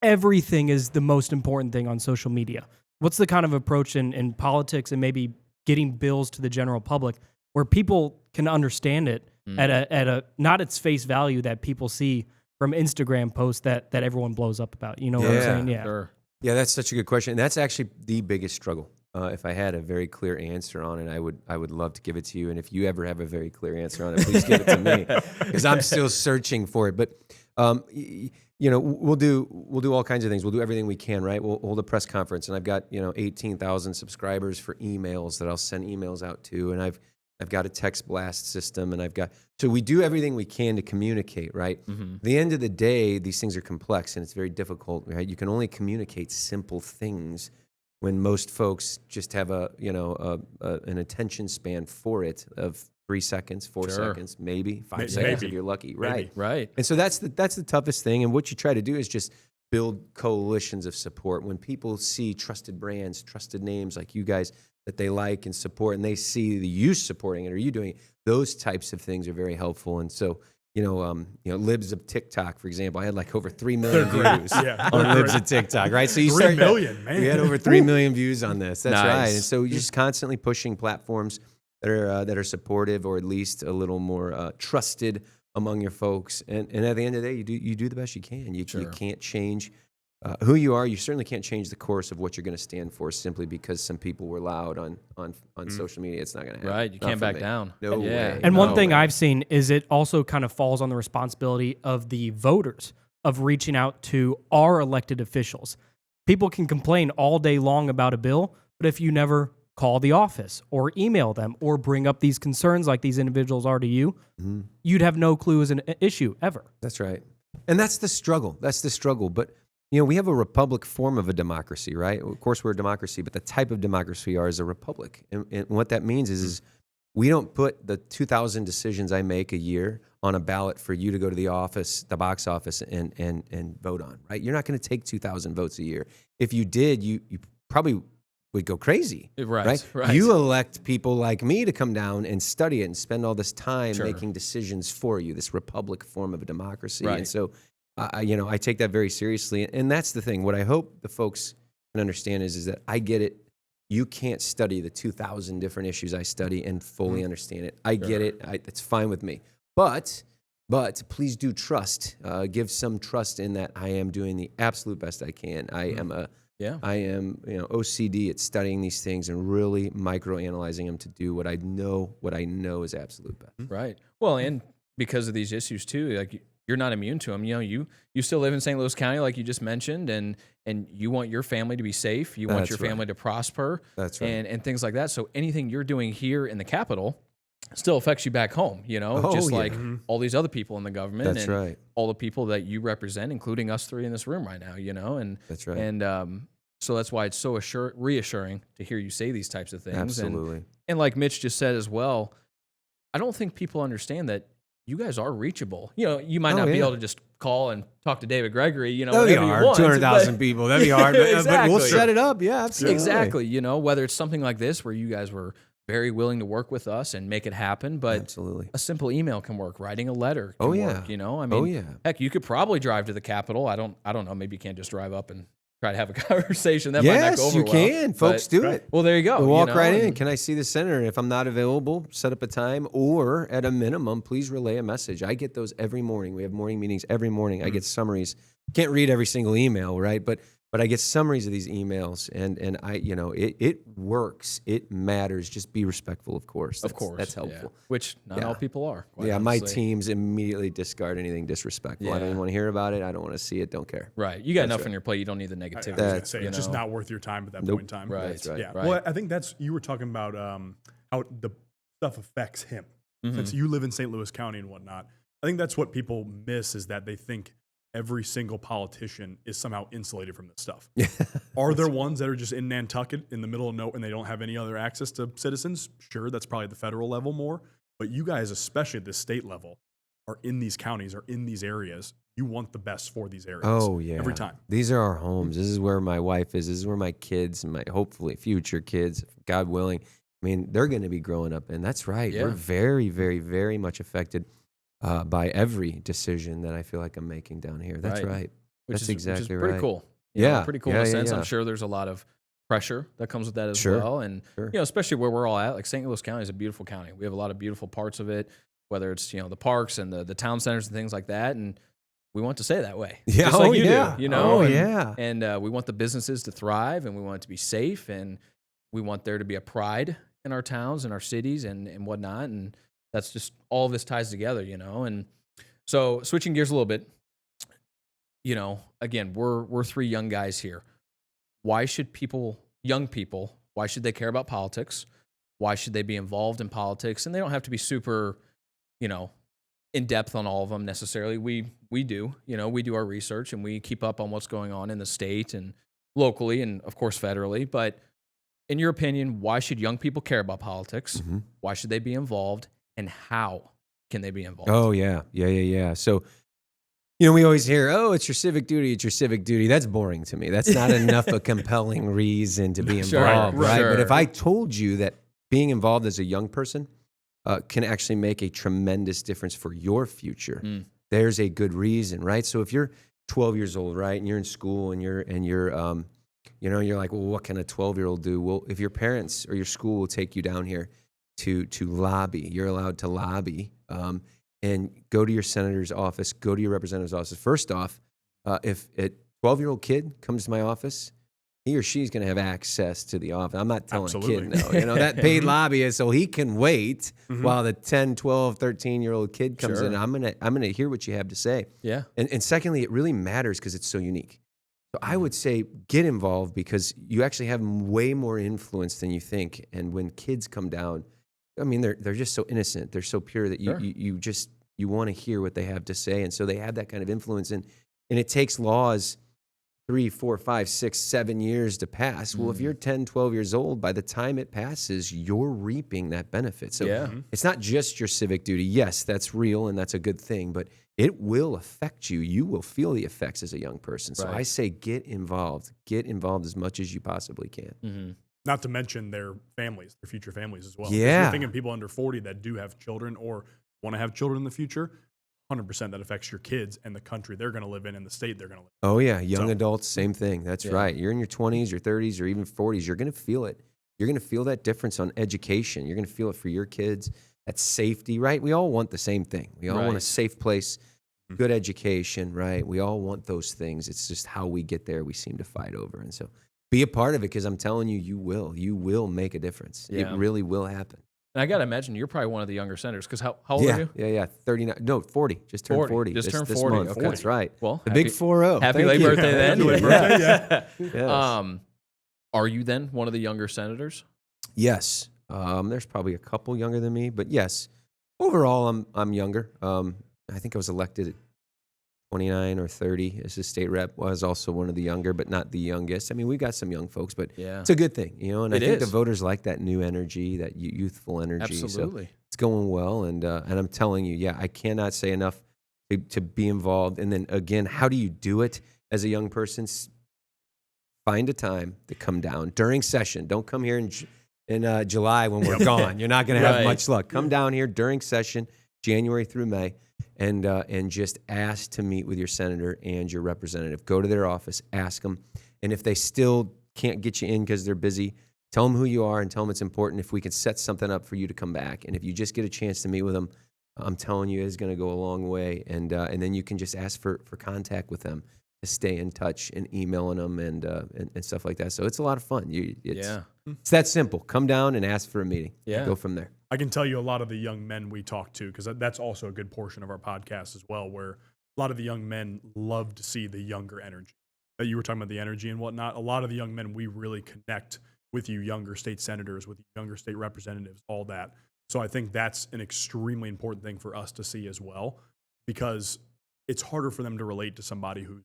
Speaker 4: Everything is the most important thing on social media. What's the kind of approach in politics and maybe getting bills to the general public where people can understand it at a not its face value that people see from Instagram posts that everyone blows up about? You know what I'm saying? Yeah.
Speaker 2: Sure.
Speaker 3: Yeah, that's such a good question. And that's actually the biggest struggle. If I had a very clear answer on it, I would love to give it to you. And if you ever have a very clear answer on it, please give it to me, because I'm still searching for it. But we'll do all kinds of things. We'll do everything we can, right? We'll hold a press conference, and I've got 18,000 subscribers for emails that I'll send emails out to, and I've got a text blast system, and so we do everything we can to communicate, right? At the end of the day, these things are complex and it's very difficult, right? You can only communicate simple things when most folks just have an attention span for it of 3 seconds, 4 seconds, maybe 5 seconds if you're lucky, right?
Speaker 2: Right.
Speaker 3: And so that's the toughest thing. And what you try to do is just build coalitions of support. When people see trusted brands, trusted names like you guys that they like and support, and they see you supporting it or you doing it, those types of things are very helpful. And so, libs of TikTok, for example, I had like over 3 million views on libs of TikTok, right? So
Speaker 1: 3 million, man.
Speaker 3: We had over 3 million views on this. That's
Speaker 2: Nice.
Speaker 3: right. And so you're just constantly pushing platforms that are supportive, or at least a little more trusted among your folks. And at the end of the day, you do the best you can. You can't change who you are. You certainly can't change the course of what you're going to stand for simply because some people were loud on social media. It's not going to happen.
Speaker 2: Right. You can't back down.
Speaker 3: No way.
Speaker 4: And one thing I've seen is it also kind of falls on the responsibility of the voters of reaching out to our elected officials. People can complain all day long about a bill, but if you never call the office or email them or bring up these concerns like these individuals are to you, you'd have no clue as an issue ever.
Speaker 3: That's right. And that's the struggle. But we have a republic form of a democracy, right? Of course, we're a democracy, but the type of democracy we are is a republic. And what that means is we don't put the 2,000 decisions I make a year on a ballot for you to go to the box office and vote on, right? You're not going to take 2,000 votes a year. If you did, you probably would go crazy, right? You elect people like me to come down and study it and spend all this time making decisions for you, this republic form of a democracy.
Speaker 2: Right.
Speaker 3: And so, I take that very seriously. And that's the thing. What I hope the folks can understand is that I get it. You can't study the 2,000 different issues I study and fully understand it. I get it. It's fine with me. But please do trust. Give some trust in that I am doing the absolute best I can. I am OCD at studying these things and really microanalyzing them to do what I know is absolute best.
Speaker 2: Right. Well, and because of these issues too, like you're not immune to them. You still live in St. Louis County, like you just mentioned, and you want your family to be safe. You want your family to prosper.
Speaker 3: That's right.
Speaker 2: And things like that. So anything you're doing here in the Capitol still affects you back home, like all these other people in the government.
Speaker 3: That's
Speaker 2: and
Speaker 3: right.
Speaker 2: all the people that you represent, including us three in this room right now, and
Speaker 3: that's right.
Speaker 2: And so that's why it's so reassuring to hear you say these types of things.
Speaker 3: Absolutely.
Speaker 2: And like Mitch just said as well, I don't think people understand that you guys are reachable. You might not be able to just call and talk to David Gregory,
Speaker 3: whenever you want. 200,000 people. That'd be hard.
Speaker 2: Exactly.
Speaker 3: But we'll set it up. Yeah, absolutely.
Speaker 2: Exactly. Whether it's something like this where you guys were very willing to work with us and make it happen. But
Speaker 3: Absolutely.
Speaker 2: a simple email can work. Writing a letter can
Speaker 3: Oh, yeah.
Speaker 2: work, you know? I mean,
Speaker 3: yeah.
Speaker 2: heck, you could probably drive to the Capitol. I don't know. Maybe you can't just drive up and try to have a conversation. That might not go
Speaker 3: Yes,
Speaker 2: over
Speaker 3: you
Speaker 2: well,
Speaker 3: can. Folks
Speaker 2: but-
Speaker 3: do it.
Speaker 2: Well, there you go.
Speaker 3: We'll walk
Speaker 2: you know,
Speaker 3: right in.
Speaker 2: and-
Speaker 3: Can I see the senator? If I'm not available, set up a time, or at a minimum, please relay a message. I get those every morning. We have morning meetings every morning. I get summaries. Can't read every single email, right? But I get summaries of these emails, and I, you know, it works. It matters. Just be respectful, of course.
Speaker 2: Of course.
Speaker 3: That's helpful.
Speaker 2: Yeah. Which not
Speaker 3: Yeah.
Speaker 2: all people are. quite
Speaker 3: Yeah, my
Speaker 2: honestly.
Speaker 3: teams immediately discard anything disrespectful. I don't
Speaker 2: Yeah.
Speaker 3: even want to hear about it. I don't want to see it. Don't care.
Speaker 2: Right. You got
Speaker 3: That's
Speaker 2: enough
Speaker 3: right.
Speaker 2: on your plate. You don't need the
Speaker 1: I was
Speaker 2: negativity.
Speaker 1: gonna say,
Speaker 2: you
Speaker 1: it's just
Speaker 2: know?
Speaker 1: not worth your time at that
Speaker 3: Nope.
Speaker 1: point in time.
Speaker 2: Right.
Speaker 3: That's right.
Speaker 1: Yeah.
Speaker 2: Right.
Speaker 1: Well, I think you were talking about how the stuff affects him.
Speaker 2: Mhm.
Speaker 1: Since you live in St. Louis County and whatnot, I think that's what people miss is that they think every single politician is somehow insulated from this stuff. Are there ones that are just in Nantucket in the middle of nowhere and they don't have any other access to citizens? Sure, that's probably the federal level more. But you guys, especially at the state level, are in these counties, are in these areas. You want the best for these areas.
Speaker 3: Oh, yeah.
Speaker 1: Every time.
Speaker 3: These are our homes. This is where my wife is. This is where my kids and my hopefully future kids, God willing, I mean, they're going to be growing up. And that's right.
Speaker 2: Yeah.
Speaker 3: We're very, very, very much affected by every decision that I feel like I'm making down here. That's
Speaker 2: Right.
Speaker 3: right.
Speaker 2: Which
Speaker 3: That's
Speaker 2: is
Speaker 3: exactly
Speaker 2: pretty
Speaker 3: right.
Speaker 2: cool. You know,
Speaker 3: Yeah.
Speaker 2: pretty cool
Speaker 3: Yeah,
Speaker 2: in a
Speaker 3: yeah,
Speaker 2: sense.
Speaker 3: yeah.
Speaker 2: I'm sure there's a lot of pressure that comes with that as
Speaker 3: Sure.
Speaker 2: well. And,
Speaker 3: Sure.
Speaker 2: you know, especially where we're all at, like St. Louis County is a beautiful county. We have a lot of beautiful parts of it, whether it's, you know, the parks and the town centers and things like that. And we want to stay that way.
Speaker 3: Yeah.
Speaker 2: Just like
Speaker 3: Oh,
Speaker 2: you
Speaker 3: yeah.
Speaker 2: do, you know?
Speaker 3: Oh,
Speaker 2: and,
Speaker 3: yeah.
Speaker 2: And we want the businesses to thrive and we want it to be safe and we want there to be a pride in our towns and our cities and whatnot. And that's just all of this ties together, you know? And so switching gears a little bit, you know, again, we're three young guys here. Why should young people, why should they care about politics? Why should they be involved in politics? And they don't have to be super, you know, in depth on all of them necessarily. We do, you know, we do our research and we keep up on what's going on in the state and locally and of course federally. But in your opinion, why should young people care about politics?
Speaker 3: Mhm.
Speaker 2: Why should they be involved? And how can they be involved?
Speaker 3: Oh, yeah. Yeah. So, you know, we always hear, oh, it's your civic duty. It's your civic duty. That's boring to me. That's not enough a compelling reason to be
Speaker 2: Sure,
Speaker 3: involved, right?
Speaker 2: sure.
Speaker 3: But if I told you that being involved as a young person can actually make a tremendous difference for your future, there's a good reason, right? So if you're 12 years old, right, and you're in school and you're you know, you're like, well, what can a 12-year-old do? Well, if your parents or your school will take you down here to lobby, you're allowed to lobby and go to your senator's office, go to your representative's office. First off, if a 12-year-old kid comes to my office, he or she's going to have access to the office. I'm not telling
Speaker 1: Absolutely.
Speaker 3: a kid no. You know, that paid lobbyist, so he can wait while the 10, 12, 13-year-old kid comes
Speaker 2: Sure.
Speaker 3: in. I'm gonna hear what you have to say.
Speaker 2: Yeah.
Speaker 3: And secondly, it really matters because it's so unique. So I would say get involved because you actually have way more influence than you think. And when kids come down, I mean, they're just so innocent. They're so pure that
Speaker 2: Sure.
Speaker 3: you want to hear what they have to say. And so they have that kind of influence. And it takes laws 3, 4, 5, 6, 7 years to pass. Well, if you're 10, 12 years old, by the time it passes, you're reaping that benefit. So
Speaker 2: Yeah.
Speaker 3: it's not just your civic duty. Yes, that's real and that's a good thing, but it will affect you. You will feel the effects as a young person. So
Speaker 2: Right.
Speaker 3: I say get involved. Get involved as much as you possibly can.
Speaker 2: Mm-hmm.
Speaker 1: Not to mention their families, their future families as well. If
Speaker 3: Yeah.
Speaker 1: you're thinking people under 40 that do have children or want to have children in the future, 100% that affects your kids and the country they're going to live in and the state they're going to live
Speaker 3: Oh, yeah. Young
Speaker 1: So-
Speaker 3: adults, same thing. That's
Speaker 2: Yeah.
Speaker 3: right. You're in your 20s, your 30s, or even 40s. You're going to feel it. You're going to feel that difference on education. You're going to feel it for your kids. That safety, right? We all want the same thing. We all want
Speaker 2: Right.
Speaker 3: a safe place, good education, right? We all want those things. It's just how we get there we seem to fight over. And so be a part of it because I'm telling you, you will. You will make a difference.
Speaker 2: Yeah.
Speaker 3: It really will happen.
Speaker 2: And I got to imagine you're probably one of the younger senators because how old
Speaker 3: yeah,
Speaker 2: are you?
Speaker 3: Yeah. 39. No, 40. Just turned 40.
Speaker 2: Just turned
Speaker 3: this
Speaker 2: 40.
Speaker 3: month.
Speaker 2: Okay.
Speaker 3: That's right.
Speaker 2: Well,
Speaker 3: The big 4-0.
Speaker 2: Happy
Speaker 3: Thank
Speaker 2: late
Speaker 3: you.
Speaker 2: birthday then.
Speaker 1: Happy late birthday, yeah.
Speaker 3: Yes.
Speaker 2: Are you then one of the younger senators?
Speaker 3: Yes. There's probably a couple younger than me, but yes. Overall, I'm younger. I think I was elected at 29 or 30 as a state rep. Was also one of the younger, but not the youngest. I mean, we've got some young folks, but
Speaker 2: Yeah.
Speaker 3: it's a good thing, you know. And I
Speaker 2: It
Speaker 3: think the
Speaker 2: is.
Speaker 3: voters like that new energy, that youthful energy. So
Speaker 2: Absolutely.
Speaker 3: it's going well, and I'm telling you, yeah, I cannot say enough to be involved. And then again, how do you do it as a young person? Find a time to come down during session. Don't come here and in July when we're gone. You're not going to have
Speaker 2: Right.
Speaker 3: much luck. Come down here during session, January through May, and just ask to meet with your senator and your representative. Go to their office, ask them, and if they still can't get you in because they're busy, tell them who you are and tell them it's important if we can set something up for you to come back. And if you just get a chance to meet with them, I'm telling you, it's going to go a long way. And then you can just ask for contact with them to stay in touch and emailing them and stuff like that. So it's a lot of fun. It's that simple. Come down and ask for a meeting.
Speaker 2: Yeah.
Speaker 3: Go from there.
Speaker 1: I can tell you a lot of the young men we talk to, because that's also a good portion of our podcast as well, where a lot of the young men love to see the younger energy. That you were talking about the energy and whatnot. A lot of the young men, we really connect with you younger state senators, with you younger state representatives, all that. So I think that's an extremely important thing for us to see as well, because it's harder for them to relate to somebody who's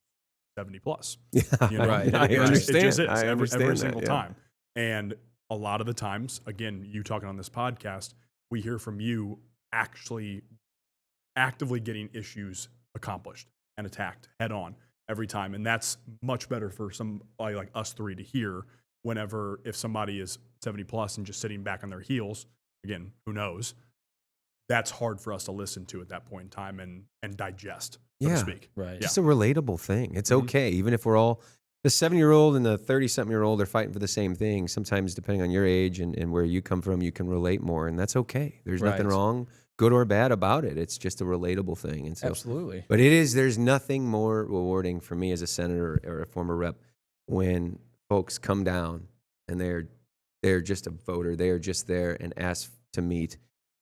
Speaker 1: 70 plus.
Speaker 3: Yeah,
Speaker 1: You know?
Speaker 3: right. I
Speaker 1: It
Speaker 3: understand.
Speaker 1: just is
Speaker 3: I
Speaker 1: every
Speaker 3: understand that,
Speaker 1: single
Speaker 3: yeah.
Speaker 1: time. And a lot of the times, again, you talking on this podcast, we hear from you actually actively getting issues accomplished and attacked head on every time. And that's much better for somebody like us three to hear whenever, if somebody is 70 plus and just sitting back on their heels, again, who knows, that's hard for us to listen to at that point in time and digest, so to speak.
Speaker 2: Right.
Speaker 3: Just a relatable thing. It's okay. Even if we're all, the 70-year-old and the 30-something-year-old are fighting for the same thing. Sometimes, depending on your age and where you come from, you can relate more, and that's okay. There's nothing
Speaker 2: Right.
Speaker 3: wrong, good or bad about it. It's just a relatable thing. And so,
Speaker 2: Absolutely.
Speaker 3: but there's nothing more rewarding for me as a senator or a former rep when folks come down and they're just a voter. They are just there and ask to meet.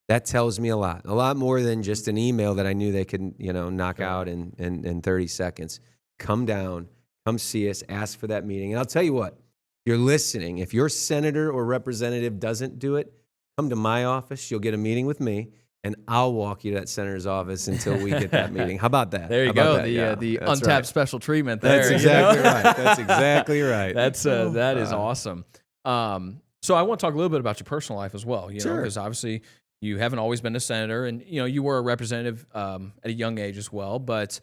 Speaker 3: That tells me a lot more than just an email that I knew they could, knock out in 30 seconds. Come down, come see us, ask for that meeting. And I'll tell you what, if you're listening, if your senator or representative doesn't do it, come to my office. You'll get a meeting with me, and I'll walk you to that senator's office until we get that meeting. How about that?
Speaker 2: There you
Speaker 3: How about
Speaker 2: go.
Speaker 3: that?
Speaker 2: The
Speaker 3: That's
Speaker 2: untapped
Speaker 3: right.
Speaker 2: special treatment there.
Speaker 3: That's
Speaker 2: you
Speaker 3: exactly
Speaker 2: know?
Speaker 3: right. That's exactly right.
Speaker 2: That is awesome. So I want to talk a little bit about your personal life as well,
Speaker 3: Sure.
Speaker 2: because obviously you haven't always been a senator, and you were a representative at a young age as well. But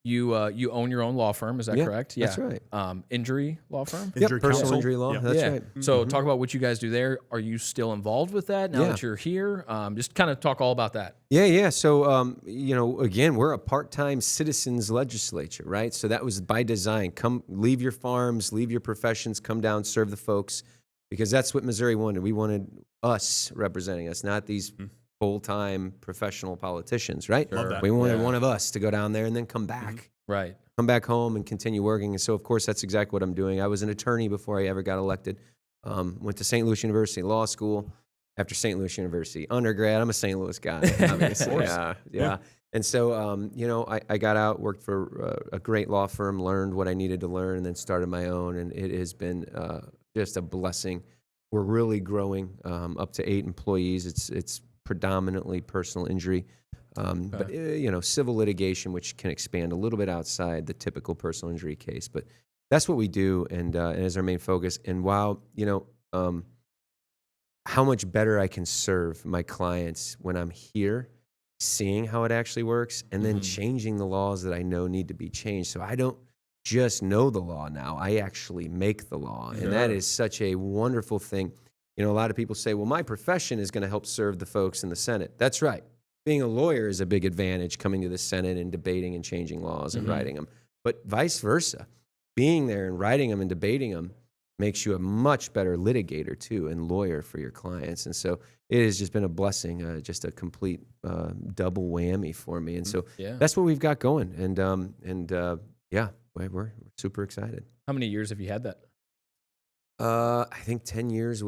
Speaker 2: you own your own law firm, is that correct?
Speaker 3: That's right.
Speaker 2: Injury law firm.
Speaker 1: Injury
Speaker 3: personal
Speaker 1: counsel.
Speaker 3: injury law.
Speaker 1: Yeah.
Speaker 3: That's
Speaker 2: yeah.
Speaker 3: right.
Speaker 2: So talk about what you guys do there. Are you still involved with that now
Speaker 3: Yeah.
Speaker 2: that you're here? Just kind of talk all about that.
Speaker 3: Yeah. So, again, we're a part-time citizens legislature, right? So that was by design. Come, leave your farms, leave your professions, come down, serve the folks, because that's what Missouri wanted. We wanted us representing us, not these full-time professional politicians, right?
Speaker 1: Love that.
Speaker 3: We wanted one of us to go down there and then come back.
Speaker 2: Right.
Speaker 3: Come back home and continue working. And so, of course, that's exactly what I'm doing. I was an attorney before I ever got elected. Went to St. Louis University Law School. After St. Louis University undergrad, I'm a St. Louis guy, obviously. Yeah. And so, I got out, worked for a great law firm, learned what I needed to learn, and then started my own. And it has been just a blessing. We're really growing, up to 8 employees. It's predominantly personal injury. But civil litigation, which can expand a little bit outside the typical personal injury case. But that's what we do, and is our main focus. And while how much better I can serve my clients when I'm here, seeing how it actually works, and then changing the laws that I know need to be changed. So I don't just know the law now; I actually make the law, and that is such a wonderful thing. A lot of people say, "Well, my profession is going to help serve the folks in the Senate." That's right. Being a lawyer is a big advantage, coming to the Senate and debating and changing laws and writing them. But vice versa, being there and writing them and debating them makes you a much better litigator, too, and lawyer for your clients. And so it has just been a blessing, just a complete double whammy for me. And so that's what we've got going. And we're super excited.
Speaker 2: How many years have you had that?
Speaker 3: I think 10 years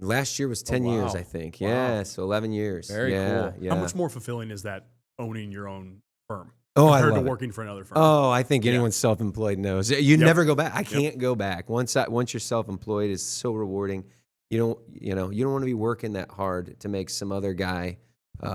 Speaker 3: last year was 10 years, I think.
Speaker 1: Wow.
Speaker 3: Yeah, so 11 years.
Speaker 2: Very cool.
Speaker 3: Yeah.
Speaker 1: How much more fulfilling is that owning your own firm
Speaker 3: I
Speaker 1: compared
Speaker 3: love
Speaker 1: to
Speaker 3: it.
Speaker 1: working for another firm?
Speaker 3: Oh, I think anyone self-employed knows. You never go back. I can't go back. Once you're self-employed, it's so rewarding. You don't want to be working that hard to make some other guy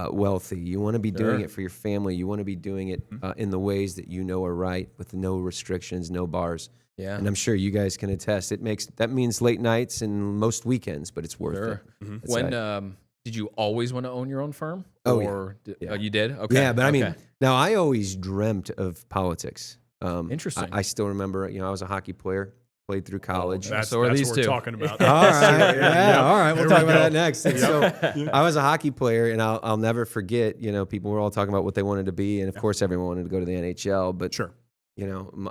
Speaker 3: wealthy. You want to be doing it for your family. You want to be doing it in the ways that you know are right, with no restrictions, no bars.
Speaker 2: Yeah.
Speaker 3: And I'm sure you guys can attest. That means late nights and most weekends, but it's worth it. That's
Speaker 2: When
Speaker 3: right.
Speaker 2: did you always want to own your own firm?
Speaker 3: Oh,
Speaker 2: or
Speaker 3: yeah.
Speaker 2: Oh, you did? Okay.
Speaker 3: Yeah, but I mean,
Speaker 2: Okay.
Speaker 3: now I always dreamt of politics.
Speaker 2: Interesting.
Speaker 3: I still remember, I was a hockey player. played through college.
Speaker 1: That's,
Speaker 2: So are
Speaker 1: that's
Speaker 2: these
Speaker 1: what we're
Speaker 2: two.
Speaker 1: talking about.
Speaker 3: All right, yeah, all right. We'll
Speaker 1: There
Speaker 3: talk
Speaker 1: we
Speaker 3: about
Speaker 1: go.
Speaker 3: that next. And so I was a hockey player, and I'll never forget. People were all talking about what they wanted to be, and of course, everyone wanted to go to the NHL. But
Speaker 1: Sure.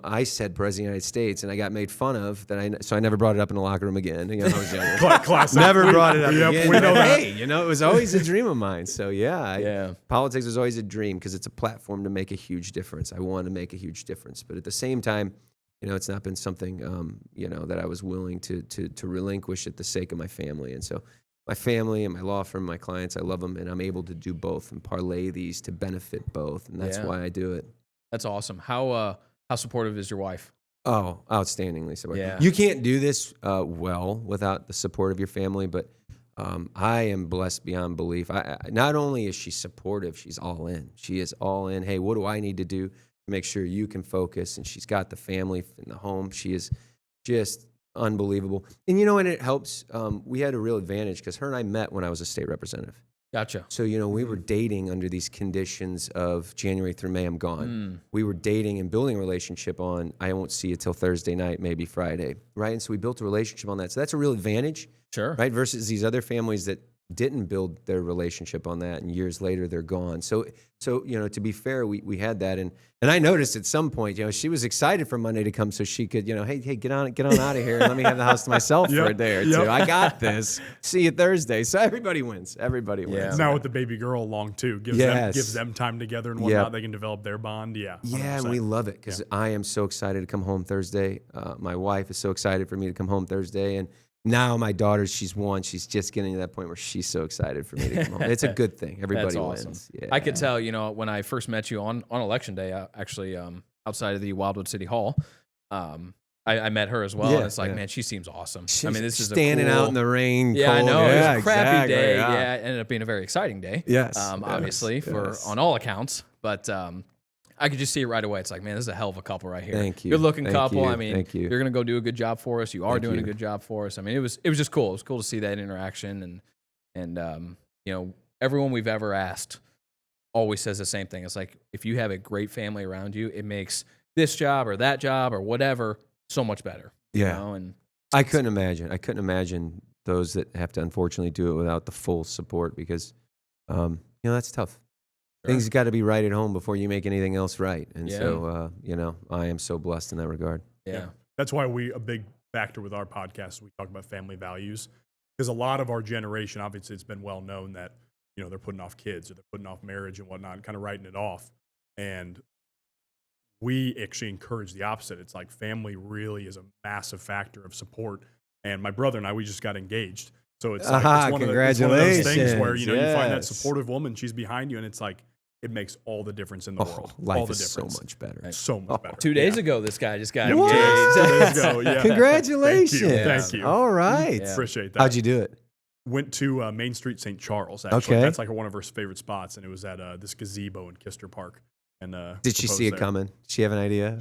Speaker 3: I said President of the United States, and I got made fun of. So I never brought it up in the locker room again. I was younger.
Speaker 1: Classic.
Speaker 3: Never brought it up
Speaker 1: Yep,
Speaker 3: again.
Speaker 1: we know
Speaker 3: But
Speaker 1: that.
Speaker 3: hey, it was always a dream of mine. So
Speaker 2: Yeah.
Speaker 3: politics was always a dream because it's a platform to make a huge difference. I want to make a huge difference, but at the same time, it's not been something that I was willing to relinquish at the sake of my family. And so my family and my law firm, my clients, I love them, and I'm able to do both and parlay these to benefit both, and that's why I do it.
Speaker 2: That's awesome. How supportive is your wife?
Speaker 3: Oh, outstandingly supportive.
Speaker 2: Yeah.
Speaker 3: You can't do this well without the support of your family, but I am blessed beyond belief. Not only is she supportive, she's all in. She is all in. Hey, what do I need to do to make sure you can focus? And she's got the family in the home. She is just unbelievable. And and it helps. We had a real advantage because her and I met when I was a state representative.
Speaker 2: Gotcha.
Speaker 3: So, we were dating under these conditions of January through May, I'm gone. We were dating and building a relationship on, I won't see you till Thursday night, maybe Friday, right? And so we built a relationship on that. So that's a real advantage,
Speaker 2: Sure.
Speaker 3: right? Versus these other families that didn't build their relationship on that, and years later they're gone. So to be fair, we had that, and I noticed at some point, she was excited for Monday to come so she could, hey, get on out of here and let me have the house to myself for a day or two. I got this. See you Thursday. So everybody wins. Everybody wins.
Speaker 2: Yeah.
Speaker 1: Now with the baby girl along too, gives them time together and whatnot. They can develop their bond. Yeah. 100%.
Speaker 3: Yeah, and we love it because I am so excited to come home Thursday. My wife is so excited for me to come home Thursday, and now my daughter, she's one. She's just getting to that point where she's so excited for me to come home. It's a good thing. Everybody
Speaker 2: That's awesome.
Speaker 3: wins. Yeah.
Speaker 2: I could tell, when I first met you on election day, actually outside of the Wildwood City Hall, I met her as well.
Speaker 3: Yeah,
Speaker 2: and it's like,
Speaker 3: yeah.
Speaker 2: man, she seems awesome.
Speaker 3: She's
Speaker 2: this is
Speaker 3: standing out in the rain.
Speaker 2: Yeah,
Speaker 3: cold.
Speaker 2: I know.
Speaker 3: Yeah,
Speaker 2: it was a crappy
Speaker 3: exactly,
Speaker 2: day.
Speaker 3: yeah.
Speaker 2: Yeah, it ended up being a very exciting day.
Speaker 3: Yes.
Speaker 2: Obviously,
Speaker 3: yes.
Speaker 2: on all accounts. But I could just see it right away. It's like, man, this is a hell of a couple right here.
Speaker 3: Thank you.
Speaker 2: Good looking
Speaker 3: Thank
Speaker 2: couple.
Speaker 3: you.
Speaker 2: I mean,
Speaker 3: Thank you.
Speaker 2: you're gonna go do a good job for us. You are
Speaker 3: Thank
Speaker 2: doing a
Speaker 3: you.
Speaker 2: good job for us. I mean, it was just cool. It was cool to see that interaction, and everyone we've ever asked always says the same thing. It's like, if you have a great family around you, it makes this job or that job or whatever so much better.
Speaker 3: Yeah.
Speaker 2: And
Speaker 3: I couldn't imagine those that have to unfortunately do it without the full support because, that's tough.
Speaker 2: Sure.
Speaker 3: Things got to be right at home before you make anything else right. And
Speaker 2: Yeah.
Speaker 3: so, I am so blessed in that regard.
Speaker 2: yeah.
Speaker 1: That's why a big factor with our podcast, we talk about family values. Because a lot of our generation, obviously it's been well known that, they're putting off kids or they're putting off marriage and whatnot and kind of writing it off. And we actually encourage the opposite. It's like family really is a massive factor of support. And my brother and I, we just got engaged. So it's like, it's one of those things where, you find that
Speaker 3: Yes.
Speaker 1: supportive woman, she's behind you, and it's like, it makes all the difference in the world.
Speaker 3: Life
Speaker 1: all the
Speaker 3: is so
Speaker 1: difference.
Speaker 3: much better.
Speaker 1: So much better.
Speaker 2: 2 days ago, this guy just got
Speaker 3: What?
Speaker 2: engaged.
Speaker 1: 2 days ago, yeah.
Speaker 3: Congratulations.
Speaker 1: Thank you.
Speaker 3: All right.
Speaker 2: Yeah.
Speaker 1: Appreciate that.
Speaker 3: How'd you do it?
Speaker 1: Went to Main Street, St. Charles. Actually,
Speaker 3: Okay.
Speaker 1: that's like one of her favorite spots, and it was at this gazebo in Kister Park. And
Speaker 3: Did she see it coming? Did she have an idea?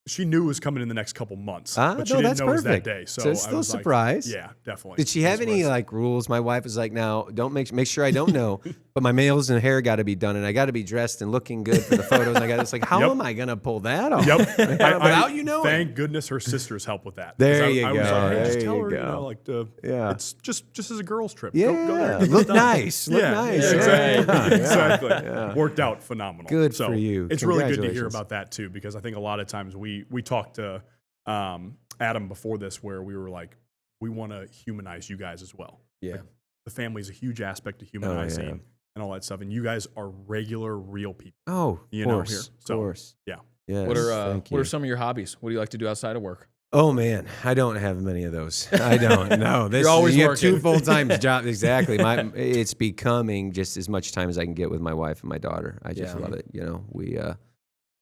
Speaker 1: She knew it was coming in the next couple months, but she
Speaker 3: no,
Speaker 1: didn't
Speaker 3: that's
Speaker 1: know it was
Speaker 3: perfect.
Speaker 1: that day. So,
Speaker 3: So it's
Speaker 1: I
Speaker 3: still a
Speaker 1: was like,
Speaker 3: surprise.
Speaker 1: yeah, definitely.
Speaker 3: Did she have any rules? My wife was like, "Now, don't make sure I don't know, but my nails and hair got to be done, and I got to be dressed and looking good for the photos." And it's like, how
Speaker 1: Yep.
Speaker 3: am I gonna pull that off?
Speaker 1: Yep.
Speaker 3: Without you knowing.
Speaker 1: Thank goodness her sisters help with that.
Speaker 3: There
Speaker 1: 'Cause
Speaker 3: you
Speaker 1: I was
Speaker 3: go.
Speaker 1: like, hey, just
Speaker 3: There
Speaker 1: tell
Speaker 3: you
Speaker 1: her,
Speaker 3: go. Yeah.
Speaker 1: it's just as a girls' trip.
Speaker 3: Yeah,
Speaker 1: Go there.
Speaker 3: look
Speaker 1: It's done.
Speaker 3: nice. Look nice.
Speaker 1: Yeah, exactly.
Speaker 3: Yeah.
Speaker 1: Exactly.
Speaker 3: Yeah.
Speaker 1: Worked out phenomenal.
Speaker 3: Good
Speaker 1: so
Speaker 3: for you.
Speaker 1: It's really good to hear
Speaker 3: Congratulations.
Speaker 1: about that too, because I think a lot of times we talked to Adam before this, where we were like, we want to humanize you guys as well.
Speaker 2: Yeah.
Speaker 1: Like, the family is a huge aspect to humanizing
Speaker 3: yeah.
Speaker 1: and all that stuff, and you guys are regular, real people.
Speaker 3: Oh,
Speaker 1: You
Speaker 3: of
Speaker 1: know,
Speaker 3: course,
Speaker 1: here.
Speaker 3: of
Speaker 1: So,
Speaker 3: course.
Speaker 1: yeah.
Speaker 3: Yes,
Speaker 2: What
Speaker 3: thank
Speaker 2: are
Speaker 3: you.
Speaker 2: some of your hobbies? What do you like to do outside of work?
Speaker 3: Oh man, I don't have many of those. I don't. No, this
Speaker 2: You're always
Speaker 3: you have
Speaker 2: working.
Speaker 3: 2 full-time jobs. Exactly. It's becoming just as much time as I can get with my wife and my daughter. I just
Speaker 2: Yeah.
Speaker 3: love it.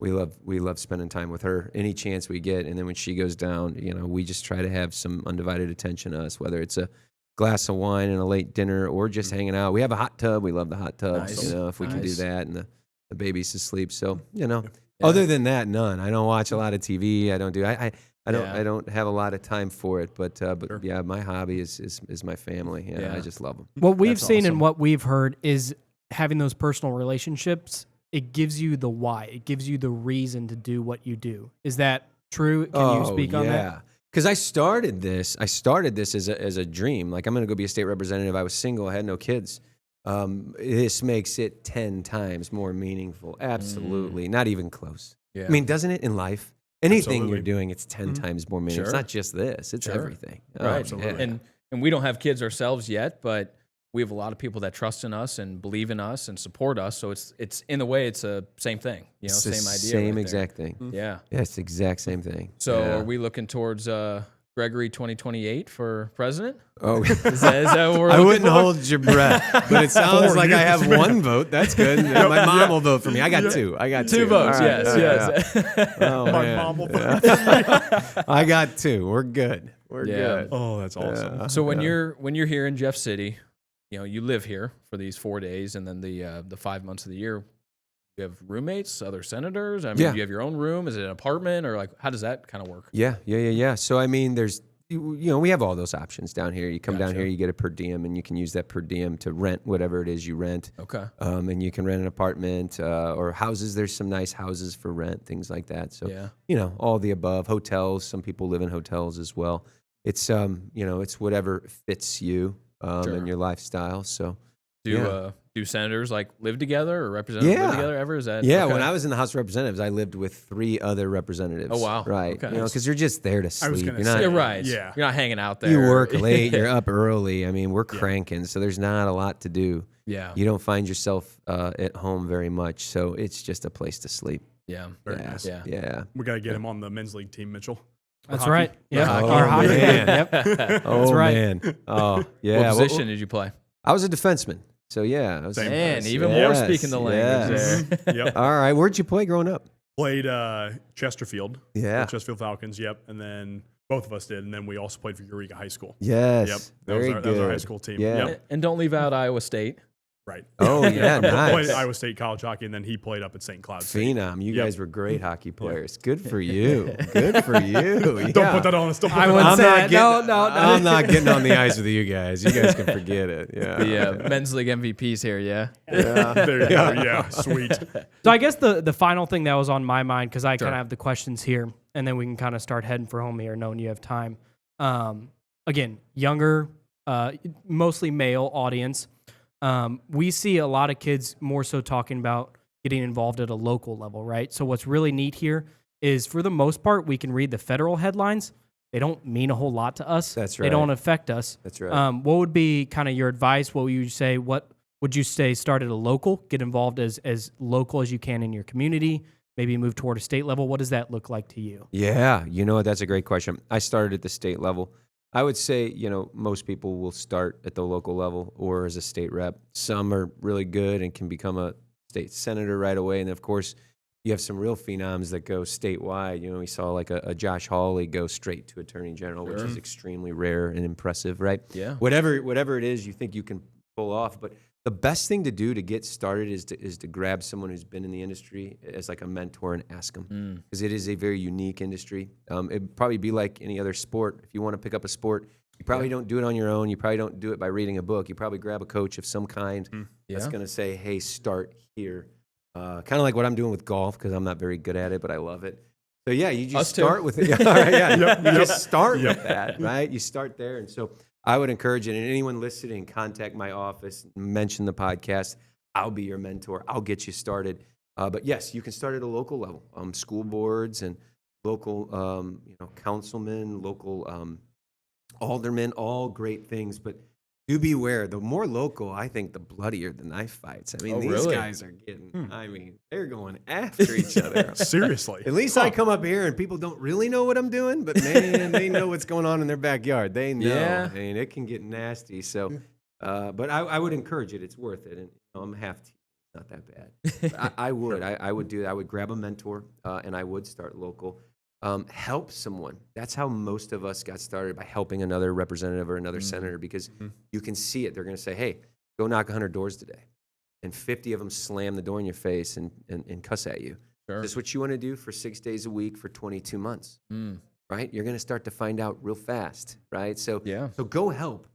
Speaker 3: We love spending time with her any chance we get. And then when she goes down, we just try to have some undivided attention to us, whether it's a glass of wine and a late dinner or just hanging out. We have a hot tub. We love the hot tub.
Speaker 2: Nice.
Speaker 3: If we can do
Speaker 2: Nice.
Speaker 3: that, and the baby's asleep. So other than that, none. I don't watch a lot of TV. I don't do. I don't have a lot of time for it, but
Speaker 1: Sure.
Speaker 3: yeah, my hobby is my family. Yeah,
Speaker 2: Yeah.
Speaker 3: I just love them.
Speaker 4: What we've
Speaker 2: That's
Speaker 4: seen
Speaker 2: awesome.
Speaker 4: and what we've heard is having those personal relationships, it gives you the why. It gives you the reason to do what you do. Is that true? Can you speak on that?
Speaker 3: Yeah. Because I started this as a dream. Like, I'm going to go be a state representative. I was single. I had no kids. This makes it 10 times more meaningful. Absolutely. Not even close.
Speaker 2: Yeah.
Speaker 3: I mean, doesn't it in life? Anything
Speaker 1: Absolutely.
Speaker 3: you're doing, it's 10 times more meaningful.
Speaker 2: Sure.
Speaker 3: It's not just this. It's
Speaker 2: Sure.
Speaker 3: everything.
Speaker 2: Right.
Speaker 1: Absolutely.
Speaker 2: And we don't have kids ourselves yet, but we have a lot of people that trust in us and believe in us and support us. So it's in a way, it's a same thing. You know,
Speaker 3: It's the
Speaker 2: same idea.
Speaker 3: Same
Speaker 2: right there.
Speaker 3: exact thing.
Speaker 2: Yeah.
Speaker 3: Yeah, it's the exact same thing.
Speaker 2: So
Speaker 3: Yeah.
Speaker 2: are we looking towards Gregory 2028 for president?
Speaker 3: Oh,
Speaker 2: Is that what we're
Speaker 3: I
Speaker 2: looking
Speaker 3: wouldn't
Speaker 2: for?
Speaker 3: hold your breath, but it sounds like I have one vote. That's good. My mom will vote for me. I got two.
Speaker 2: Two votes.
Speaker 3: All right.
Speaker 2: Yes. Yes.
Speaker 3: Oh,
Speaker 1: My
Speaker 3: man.
Speaker 1: mom will
Speaker 3: I got two. We're good. We're
Speaker 2: Yeah.
Speaker 3: good.
Speaker 1: Oh, that's awesome.
Speaker 2: So when you're here in Jeff City, you know, you live here for these 4 days, and then the 5 months of the year, you have roommates, other senators. I mean,
Speaker 3: Yeah.
Speaker 2: do you have your own room? Is it an apartment, or like how does that kind of work?
Speaker 3: Yeah. So, I mean, we have all those options down here. You come down
Speaker 2: Gotcha.
Speaker 3: here, you get a per diem, and you can use that per diem to rent whatever it is you rent.
Speaker 2: Okay.
Speaker 3: And you can rent an apartment or houses. There's some nice houses for rent, things like that. So,
Speaker 2: Yeah.
Speaker 3: all the above. Hotels. Some people live in hotels as well. It's it's whatever fits you
Speaker 2: Sure.
Speaker 3: and your lifestyle. So,
Speaker 2: Do senators like live together or representatives live
Speaker 3: Yeah.
Speaker 2: together ever? Is that
Speaker 3: yeah.
Speaker 2: okay?
Speaker 3: When I was in the House of Representatives, I lived with 3 other representatives.
Speaker 2: Oh, wow.
Speaker 3: Right.
Speaker 2: Okay.
Speaker 3: Because you're just there to
Speaker 1: I was
Speaker 3: sleep.
Speaker 1: gonna
Speaker 3: You're
Speaker 1: say,
Speaker 3: not.
Speaker 2: Yeah, right.
Speaker 1: Yeah.
Speaker 2: You're not hanging out there.
Speaker 3: You work late. You're up early. I mean, we're
Speaker 1: Yeah.
Speaker 3: cranking, so there's not a lot to do.
Speaker 2: Yeah.
Speaker 3: You don't find yourself at home very much, so it's just a place to sleep.
Speaker 2: Yeah.
Speaker 1: Very
Speaker 3: yeah.
Speaker 1: nice.
Speaker 2: Yeah.
Speaker 3: Yeah.
Speaker 1: We got to get him on the men's league team, Mitchell.
Speaker 4: That's
Speaker 1: hockey.
Speaker 4: right. Yeah.
Speaker 2: hockey.
Speaker 4: Our
Speaker 3: Oh,
Speaker 4: hockey.
Speaker 3: man.
Speaker 4: Yep.
Speaker 3: Oh
Speaker 4: right.
Speaker 3: man. Oh yeah.
Speaker 2: What
Speaker 3: Well,
Speaker 2: position did you play?
Speaker 3: I was a defenseman. So yeah. I was,
Speaker 1: Same.
Speaker 2: Man, even
Speaker 3: yes,
Speaker 2: more speaking the language
Speaker 3: yes.
Speaker 2: there.
Speaker 1: Yep.
Speaker 3: All right. Where'd you play growing up?
Speaker 1: Played Chesterfield.
Speaker 3: Yeah.
Speaker 1: Chesterfield Falcons. Yep. And then both of us did. And then we also played for Eureka High School.
Speaker 3: Yes.
Speaker 1: Yep.
Speaker 3: Very
Speaker 1: That
Speaker 3: good.
Speaker 1: was our high school team.
Speaker 3: Yeah.
Speaker 1: Yep.
Speaker 2: And don't leave out Iowa State.
Speaker 1: Right.
Speaker 3: Oh yeah.
Speaker 1: Played
Speaker 3: Nice.
Speaker 1: at Iowa State college hockey, and then he played up at St. Cloud State.
Speaker 3: Phenom. You
Speaker 1: Yep.
Speaker 3: guys were great hockey players. Good for you. Good for you.
Speaker 1: Don't put that on us. Don't put
Speaker 4: I
Speaker 1: that
Speaker 4: wouldn't
Speaker 1: on us.
Speaker 4: say that.
Speaker 3: getting,
Speaker 4: No.
Speaker 3: I'm not getting on the ice with you guys. You guys can forget it. Yeah.
Speaker 2: The men's league MVPs here, yeah.
Speaker 1: There you go. Yeah. Sweet.
Speaker 4: So I guess the final thing that was on my mind, because I
Speaker 2: Sure.
Speaker 4: kind of have the questions here, and then we can kind of start heading for home here, knowing you have time. Again, younger, mostly male audience. We see a lot of kids more so talking about getting involved at a local level, right? So what's really neat here is, for the most part, we can read the federal headlines. They don't mean a whole lot to us.
Speaker 3: That's
Speaker 4: They
Speaker 3: right.
Speaker 4: don't affect us.
Speaker 3: That's right.
Speaker 4: What would be kind of your advice? What would you say? What would you say? Start at a local, get involved as local as you can in your community, maybe move toward a state level. What does that look like to you?
Speaker 3: Yeah, you know what? That's a great question. I started at the state level. I would say, most people will start at the local level or as a state rep. Some are really good and can become a state senator right away. And of course, you have some real phenoms that go statewide. We saw like a Josh Hawley go straight to attorney general, which is extremely rare and impressive, right?
Speaker 2: Yeah.
Speaker 3: Whatever it is you think you can pull off. But the best thing to do to get started is to grab someone who's been in the industry as like a mentor and ask them, because it is a very unique industry. It'd probably be like any other sport. If you want to pick up a sport, you probably don't do it on your own. You probably don't do it by reading a book. You probably grab a coach of some kind that's
Speaker 2: Yeah.
Speaker 3: going to say, hey, start here. Kind of like what I'm doing with golf, because I'm not very good at it, but I love it. So yeah, you just
Speaker 2: Us too.
Speaker 3: start with it. Yeah, all right, yeah.
Speaker 1: Yep,
Speaker 3: You
Speaker 1: yep.
Speaker 3: just start
Speaker 1: Yep.
Speaker 3: with that, right? You start there. And so I would encourage it. And anyone listening, contact my office, mention the podcast. I'll be your mentor. I'll get you started. But yes, you can start at a local level. School boards and local, councilmen, local aldermen, all great things. But do beware. The more local, I think, the bloodier the knife fights. I mean,
Speaker 2: Oh,
Speaker 3: these
Speaker 2: really?
Speaker 3: guys are getting, they're going after each other.
Speaker 1: Seriously.
Speaker 3: At least I come up here and people don't really know what I'm doing, but man, they know what's going on in their backyard. They know.
Speaker 2: Yeah.
Speaker 3: I mean, it can get nasty. So, but I would encourage it. It's worth it. And I'm half tea. It's not that bad. I would do that. I would grab a mentor and I would start local. Help someone. That's how most of us got started, by helping another representative or another senator, because you can see it. They're going to say, hey, go knock 100 doors today. And 50 of them slam the door in your face and cuss at you.
Speaker 2: Sure.
Speaker 3: Is this what you want to do for 6 days a week for 22 months? Right? You're going to start to find out real fast, right? So,
Speaker 2: Yeah.
Speaker 3: so go help.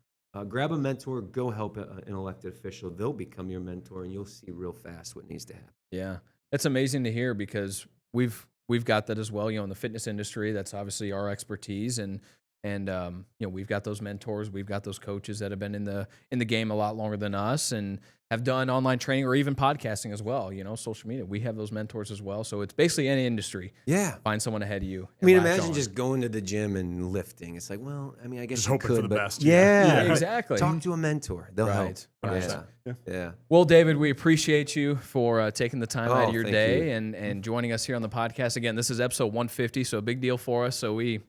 Speaker 3: Grab a mentor. Go help an elected official. They'll become your mentor, and you'll see real fast what needs to happen.
Speaker 2: Yeah. That's amazing to hear, because we've we've got that as well. In the fitness industry, that's obviously our expertise, and we've got those mentors, we've got those coaches that have been in the game a lot longer than us and have done online training or even podcasting as well. Social media, we have those mentors as well. So it's basically any industry.
Speaker 3: Yeah.
Speaker 2: Find someone ahead of you.
Speaker 3: I mean, imagine just going to the gym and lifting. It's like, well, I mean, I guess
Speaker 1: Just
Speaker 3: you
Speaker 1: hoping
Speaker 3: could,
Speaker 1: for the
Speaker 3: but
Speaker 1: best.
Speaker 3: yeah,
Speaker 2: exactly.
Speaker 3: Talk to a mentor; they'll help.
Speaker 2: Right.
Speaker 3: Yeah.
Speaker 2: Well, David, we appreciate you for taking the time out of your
Speaker 3: thank
Speaker 2: day
Speaker 3: you.
Speaker 2: and joining us here on the podcast. Again, this is episode 150, so a big deal for us. So we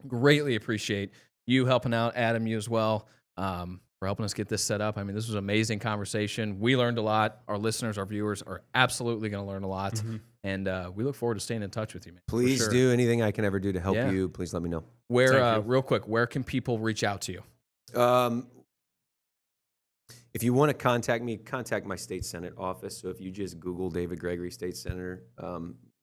Speaker 2: greatly appreciate you helping out, Adam, you as well, for helping us get this set up. I mean, this was an amazing conversation. We learned a lot. Our listeners, our viewers are absolutely going to learn a lot. And we look forward to staying in touch with you, man.
Speaker 3: Please do anything I can ever do to help you. Please let me know.
Speaker 2: Real quick, where can people reach out to you?
Speaker 3: If you want to contact me, contact my state senate office. So if you just Google David Gregory State Senator,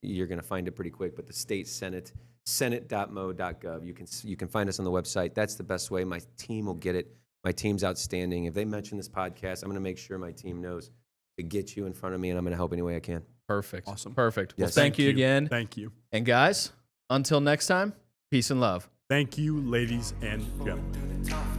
Speaker 3: you're going to find it pretty quick. But the state senate, senate.mo.gov, you can find us on the website. That's the best way. My team will get it. My team's outstanding. If they mention this podcast, I'm going to make sure my team knows to get you in front of me, and I'm going to help any way I can.
Speaker 2: Perfect.
Speaker 1: Awesome.
Speaker 2: Perfect. Well,
Speaker 3: Yes.
Speaker 2: thank you again.
Speaker 1: Thank you.
Speaker 2: And guys, until next time, peace and love.
Speaker 1: Thank you, ladies and gentlemen.